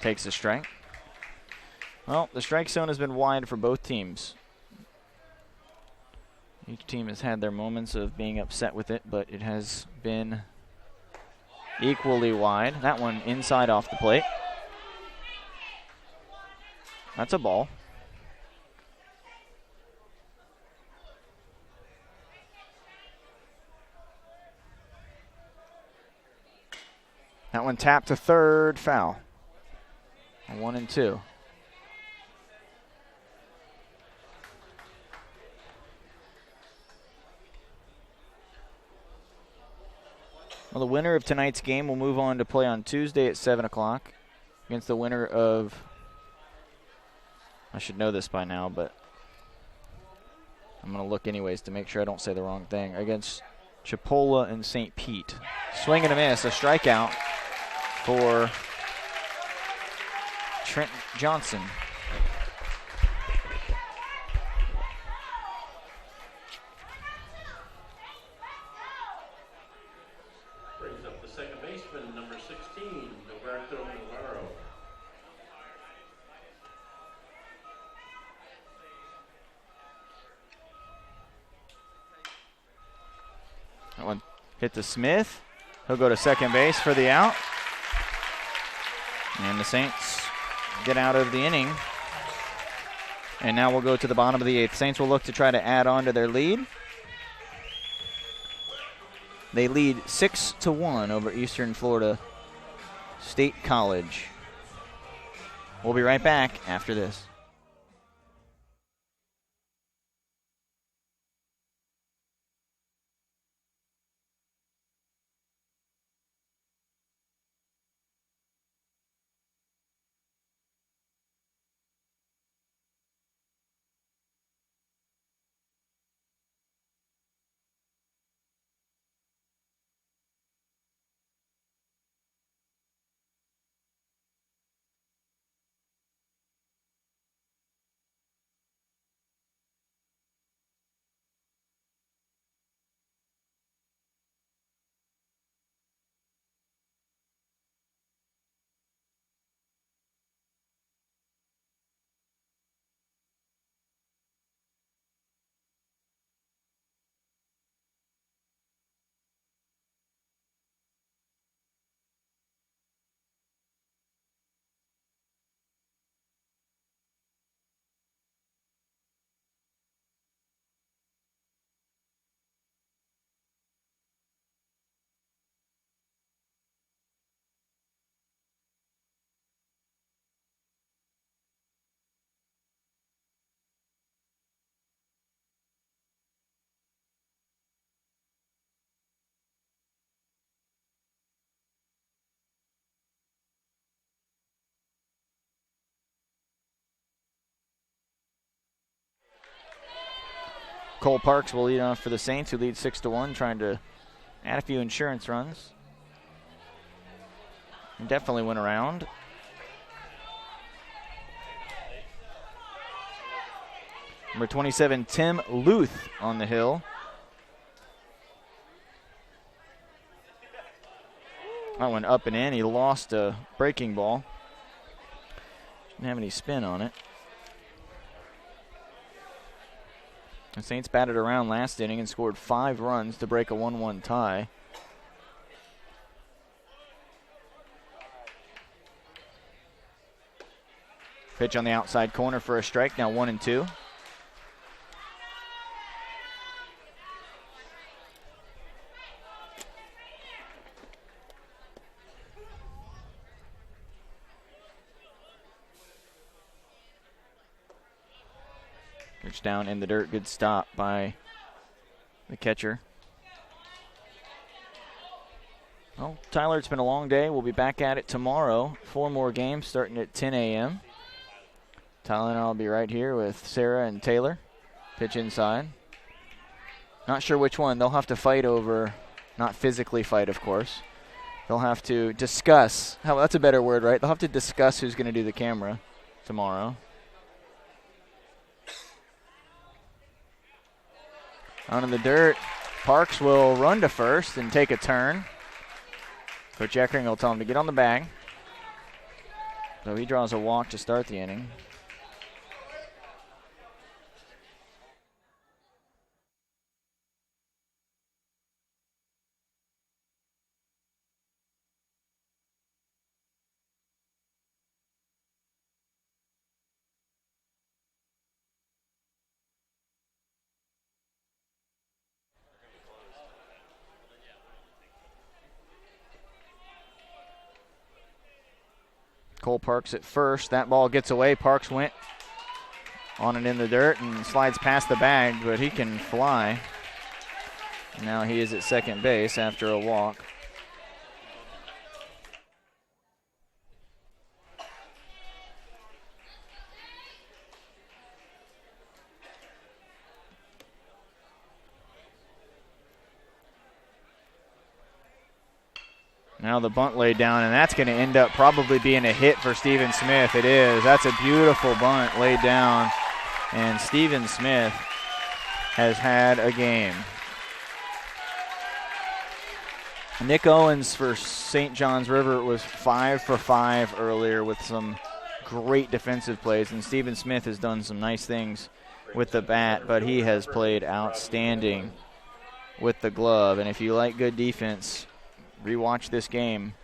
Speaker 2: Takes a strike. Well, the strike zone has been wide for both teams. Each team has had their moments of being upset with it, but it has been equally wide. That one inside off the plate. That's a ball. That one tapped to third, foul. 1-2. Well, the winner of tonight's game will move on to play on Tuesday at 7 o'clock against the winner of, I should know this by now, but I'm going to look anyways to make sure I don't say the wrong thing, against Chipola and St. Pete. Swing and a miss, a strikeout for Trent Johnson.
Speaker 1: Brings up the second baseman, number 16, Roberto Navarro.
Speaker 2: That one hit to Smith. He'll go to second base for the out. And the Saints get out of the inning. And now we'll go to the bottom of the eighth. Saints will look to try to add on to their lead. They lead 6-1 over Eastern Florida State College. We'll be right back after this. Cole Parks will lead off for the Saints, who lead 6-1, trying to add a few insurance runs. And definitely went around. Number 27, Tim Luth on the hill. That went up and in. He lost a breaking ball. Didn't have any spin on it. The Saints batted around last inning and scored 5 runs to break a 1-1 tie. Pitch on the outside corner for a strike, now 1-2. Pitch down in the dirt, good stop by the catcher. Well, Tyler, it's been a long day. We'll be back at it tomorrow. 4 more games starting at 10 a.m. Tyler and I will be right here with Sarah and Taylor. Pitch inside. Not sure which one. They'll have to fight over, not physically fight, of course. They'll have to discuss. That's a better word, right? They'll have to discuss who's going to do the camera tomorrow. Out in the dirt, Parks will run to first and take a turn. Coach Eckering will tell him to get on the bag. So he draws a walk to start the inning. Cole Parks at first. That ball gets away. Parks went on and in the dirt and slides past the bag, but he can fly. Now he is at second base after a walk. Now the bunt laid down, and that's going to end up probably being a hit for Steven Smith. It is. That's a beautiful bunt laid down, and Steven Smith has had a game. Nick Owens for St. John's River was 5 for 5 earlier with some great defensive plays, and Steven Smith has done some nice things with the bat, but he has played outstanding with the glove. And if you like good defense, rewatch this game.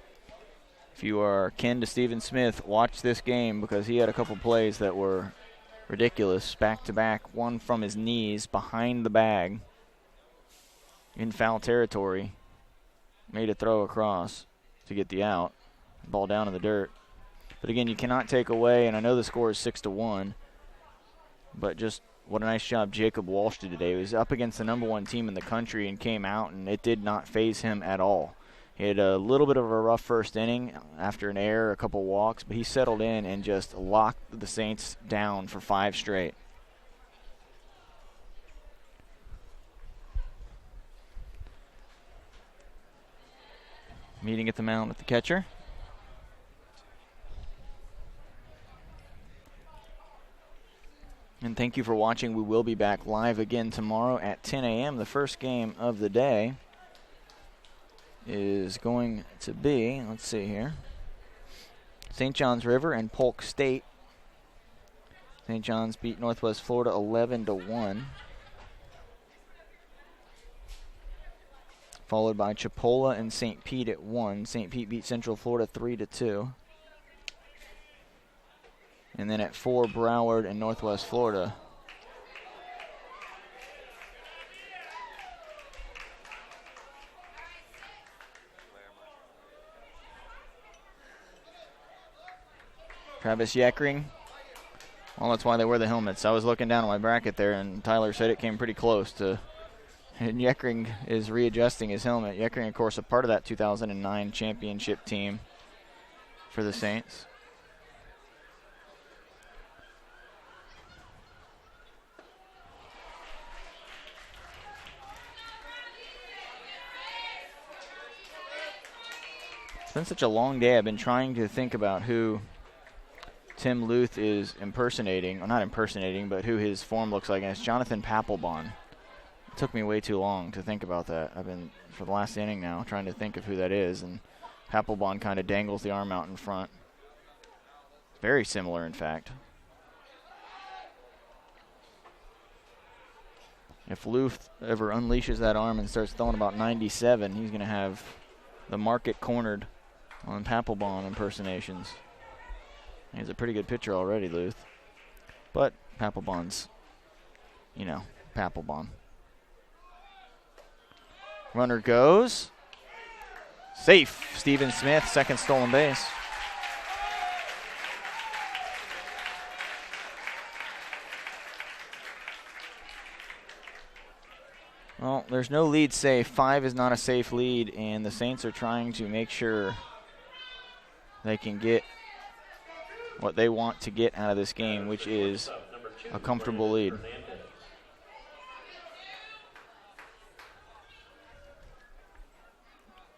Speaker 2: If you are kin to Steven Smith, watch this game because he had a couple plays that were ridiculous, back-to-back, one from his knees behind the bag in foul territory. Made a throw across to get the out. Ball down in the dirt. But again, you cannot take away, and I know the score is 6-1, but just what a nice job Jacob Walsh did today. He was up against the #1 team in the country and came out, and it did not faze him at all. He had a little bit of a rough first inning after an error, a couple walks, but he settled in and just locked the Saints down for 5 straight. Meeting at the mound with the catcher. And thank you for watching. We will be back live again tomorrow at 10 a.m. The first game of the day is going to be, let's see here, St. John's River and Polk State. St. John's beat Northwest Florida 11-1. Followed by Chipola and St. Pete at 1. St. Pete beat Central Florida 3-2. And then at 4, Broward and Northwest Florida. Travis Yeckering. Well, that's why they wear the helmets. I was looking down at my bracket there, and Tyler said it came pretty close to. And Yeckering is readjusting his helmet. Yeckering, of course, a part of that 2009 championship team for the Saints. It's been such a long day. I've been trying to think about who Tim Luth is impersonating, or not impersonating, but who his form looks like, and it's Jonathan Papelbon. It took me way too long to think about that. I've been, for the last inning now, trying to think of who that is, and Papelbon kind of dangles the arm out in front. Very similar, in fact. If Luth ever unleashes that arm and starts throwing about 97, he's going to have the market cornered on Papelbon impersonations. He's a pretty good pitcher already, Luth. But Papelbon's, Papelbon. Runner goes. Safe. Steven Smith, second stolen base. Well, there's no lead safe. 5 is not a safe lead, and the Saints are trying to make sure they can get what they want to get out of this game, which is a comfortable lead.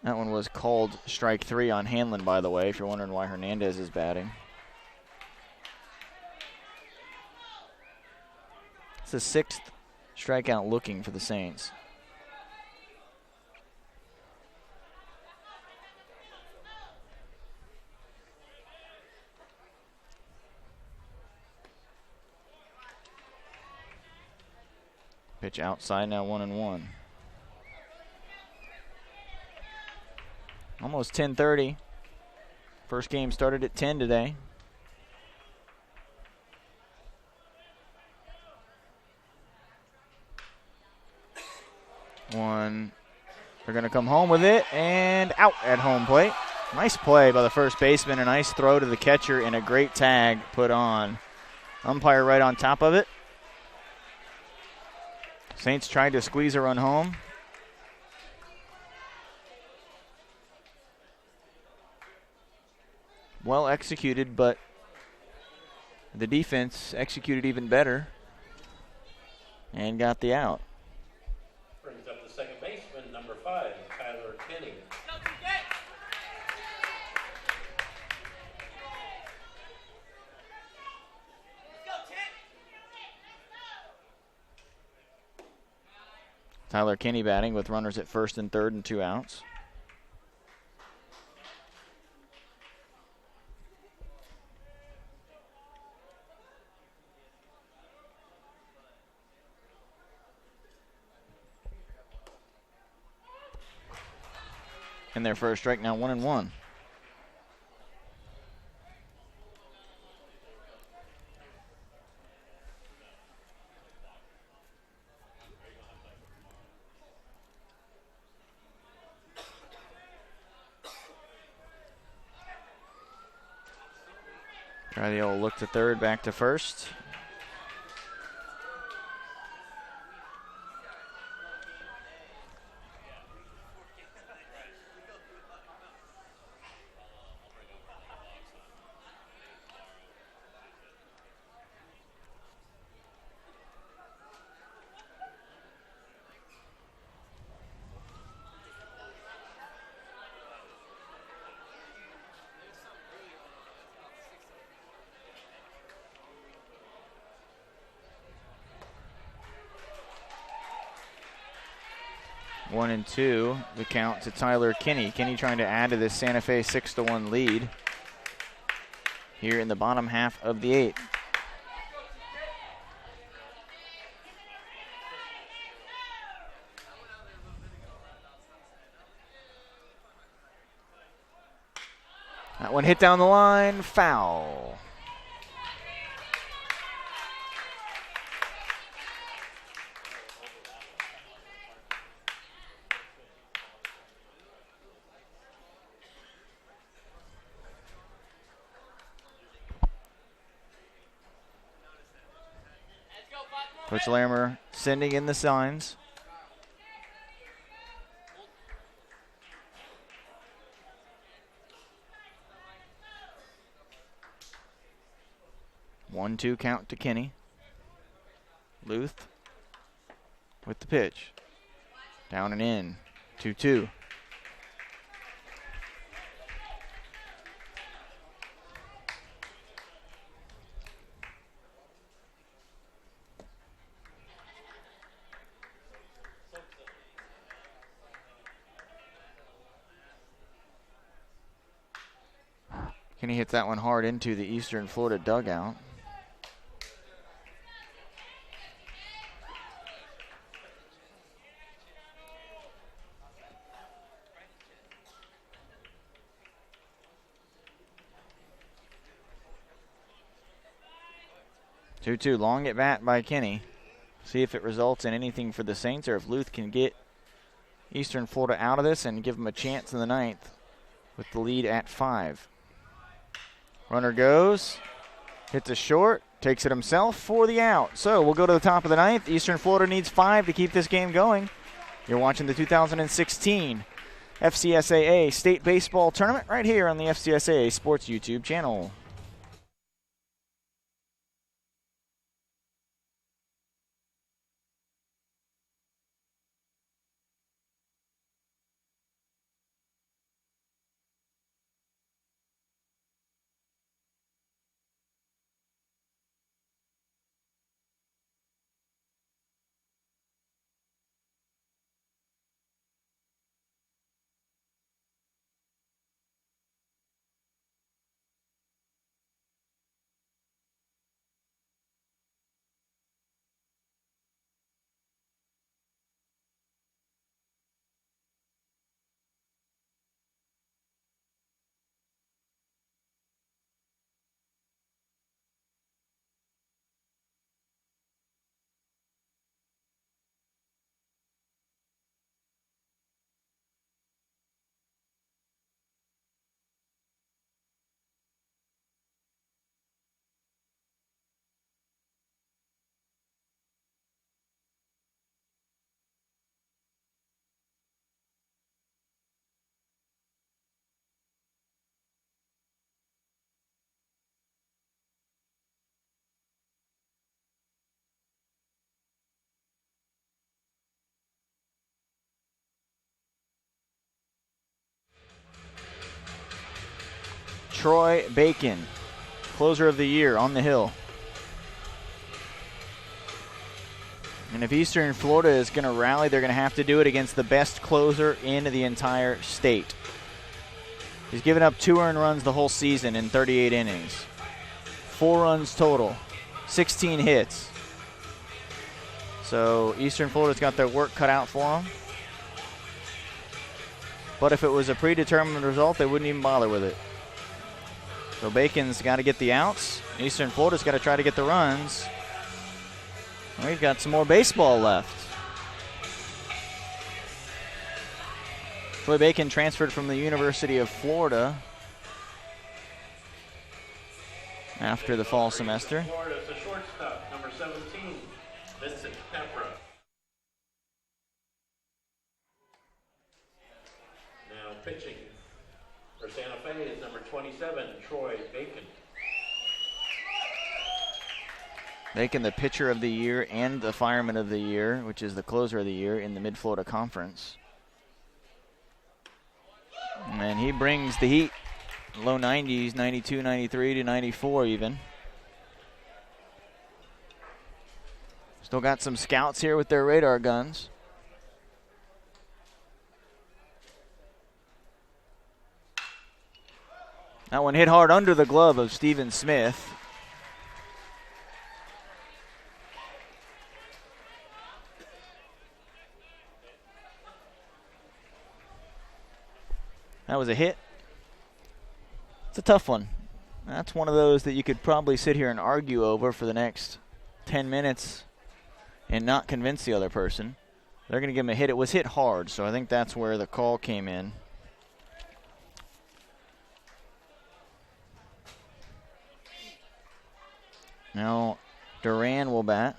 Speaker 2: That one was called strike 3 on Hanlon, by the way, if you're wondering why Hernandez is batting. It's the 6th strikeout looking for the Saints. Pitch outside, now 1-1. Almost 10:30. First game started at 10 today. One. They're going to come home with it and out at home plate. Nice play by the first baseman. A nice throw to the catcher and a great tag put on. Umpire right on top of it. Saints tried to squeeze a run home. Well executed, but the defense executed even better and got the out.
Speaker 1: Brings up the second baseman, number 5, Tyler Kenny.
Speaker 2: Tyler Kenny batting with runners at first and third and 2 outs. And their first strike, now 1-1. Try the old look to third, back to first. One and 2, the count to Tyler Kenny. Kenny trying to add to this Santa Fe 6-1 lead here in the bottom half of the 8th. That one hit down the line, foul. Coach Larimer sending in the signs. One, 2 count to Kenny. Luth with the pitch. Down and in. 2-2. Kenny hits that one hard into the Eastern Florida dugout. 2-2, long at bat by Kinney. See if it results in anything for the Saints or if Luth can get Eastern Florida out of this and give them a chance in the ninth with the lead at 5. Runner goes, hits a short, takes it himself for the out. So we'll go to the top of the ninth. Eastern Florida needs 5 to keep this game going. You're watching the 2016 FCSAA State Baseball Tournament right here on the FCSAA Sports YouTube channel. Troy Bacon, closer of the year on the hill. And if Eastern Florida is going to rally, they're going to have to do it against the best closer in the entire state. He's given up 2 earned runs the whole season in 38 innings. 4 runs total, 16 hits. So Eastern Florida's got their work cut out for them. But if it was a predetermined result, they wouldn't even bother with it. So Bacon's got to get the outs. Eastern Florida's got to try to get the runs. We've got some more baseball left. Troy Bacon transferred from the University of Florida after the fall semester.
Speaker 1: Florida's a shortstop, number 17, Vincent Capra. Now pitching for Santa Fe is number 27, Troy Bacon.
Speaker 2: Bacon, the pitcher of the year and the fireman of the year, which is the closer of the year in the Mid-Florida Conference. And he brings the heat, low 90s, 92, 93 to 94 even. Still got some scouts here with their radar guns. That one hit hard under the glove of Steven Smith. That was a hit. It's a tough one. That's one of those that you could probably sit here and argue over for the next 10 minutes and not convince the other person. They're going to give him a hit. It was hit hard, so I think that's where the call came in. Now Duran will bat.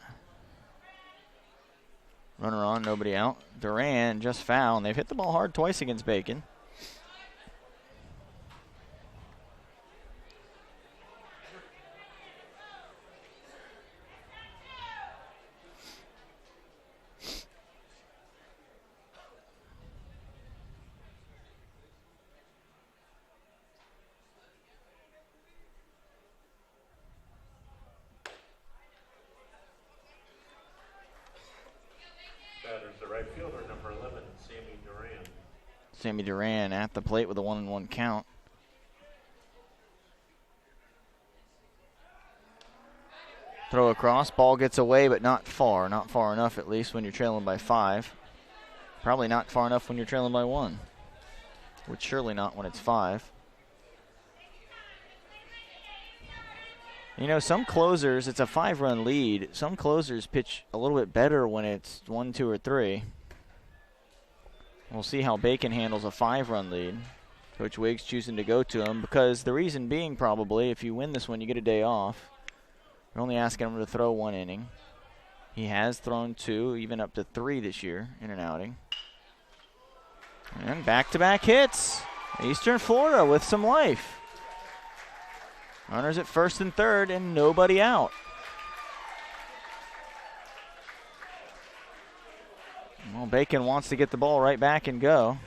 Speaker 2: Runner on, nobody out. Duran just foul, and they've hit the ball hard twice against Bacon. Sammy Duran at the plate with a 1-1 count. Throw across, ball gets away, but not far. Not far enough, at least, when you're trailing by 5. Probably not far enough when you're trailing by 1. Which surely not when it's 5. You know, some closers, it's a 5-run lead. Some closers pitch a little bit better when it's 1, 2, or 3. We'll see how Bacon handles a 5-run lead. Coach Wiggs choosing to go to him because the reason being probably if you win this one, you get a day off. You're only asking him to throw 1 inning. He has thrown 2, even up to 3 this year in an outing. And back-to-back hits. Eastern Florida with some life. Runners at first and third and nobody out. Well, Bacon wants to get the ball right back and go.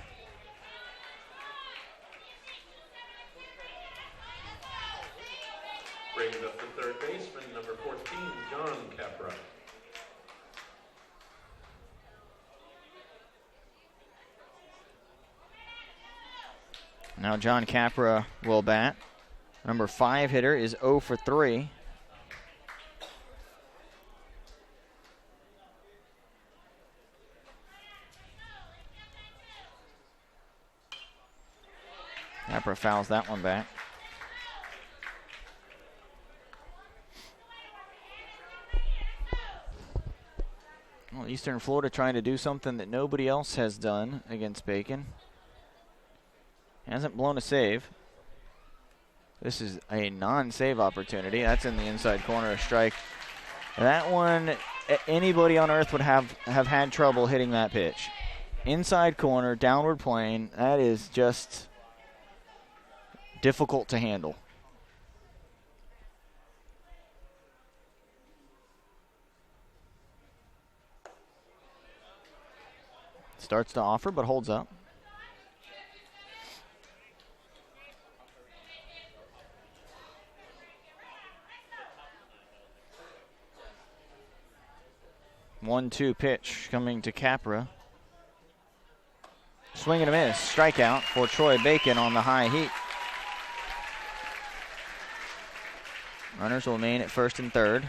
Speaker 1: Brings up the third baseman, number 14, John Capra.
Speaker 2: Now John Capra will bat. Number 5 hitter is 0 for 3. Capra fouls that one back. Well, Eastern Florida trying to do something that nobody else has done against Bacon. Hasn't blown a save. This is a non-save opportunity. That's in the inside corner, a strike. That one, anybody on earth would have had trouble hitting that pitch. Inside corner, downward plane, that is just difficult to handle. Starts to offer, but holds up. One-two pitch coming to Capra. Swing and a miss. Strikeout for Troy Bacon on the high heat. Runners will remain at first and third.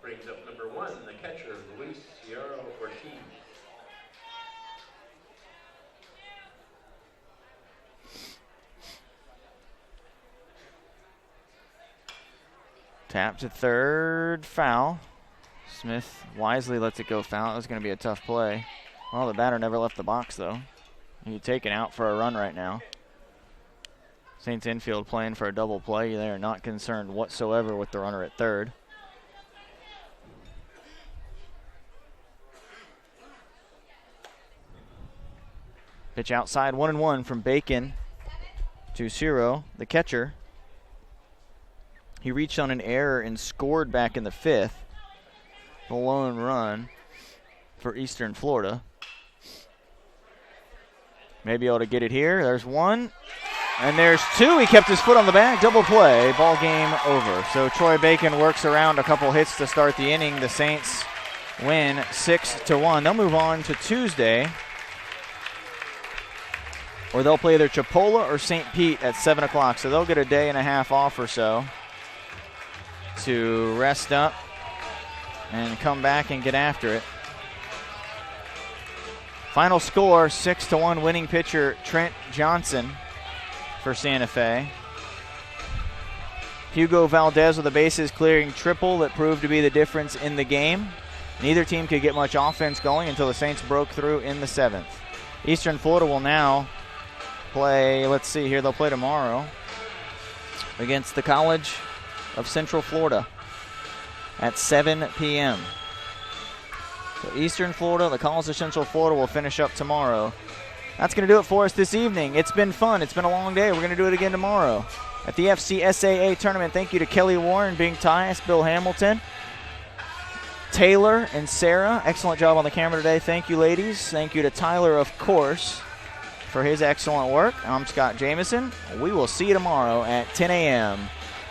Speaker 1: Brings up number 1, the catcher, Luis Sierra Ortiz.
Speaker 2: Tap to third, foul. Smith wisely lets it go foul. It was going to be a tough play. Well, the batter never left the box, though. He's taken out for a run right now. Saints infield playing for a double play. They are not concerned whatsoever with the runner at third. Pitch outside, 1-1 from Bacon to Ciro, the catcher. He reached on an error and scored back in the 5th. The lone run for Eastern Florida. Maybe able to get it here. There's 1. And there's 2. He kept his foot on the bag. Double play. Ball game over. So Troy Bacon works around a couple hits to start the inning. The Saints win 6-1. They'll move on to Tuesday, or they'll play either Chipola or St. Pete at 7 o'clock. So they'll get a day and a half off or so to rest up and come back and get after it. Final score, 6-1, winning pitcher Trent Johnson for Santa Fe. Hugo Valdez with a bases clearing triple that proved to be the difference in the game. Neither team could get much offense going until the Saints broke through in the 7th. Eastern Florida will now play, let's see here, they'll play tomorrow against the College of Central Florida at 7 p.m. So Eastern Florida, the College of Central Florida will finish up tomorrow. That's going to do it for us this evening. It's been fun. It's been a long day. We're going to do it again tomorrow at the FCSAA tournament. Thank you to Kelly Warren, Bing Tyus, Bill Hamilton, Taylor, and Sarah. Excellent job on the camera today. Thank you, ladies. Thank you to Tyler, of course, for his excellent work. I'm Scott Jamieson. We will see you tomorrow at 10 a.m.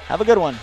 Speaker 2: Have a good one.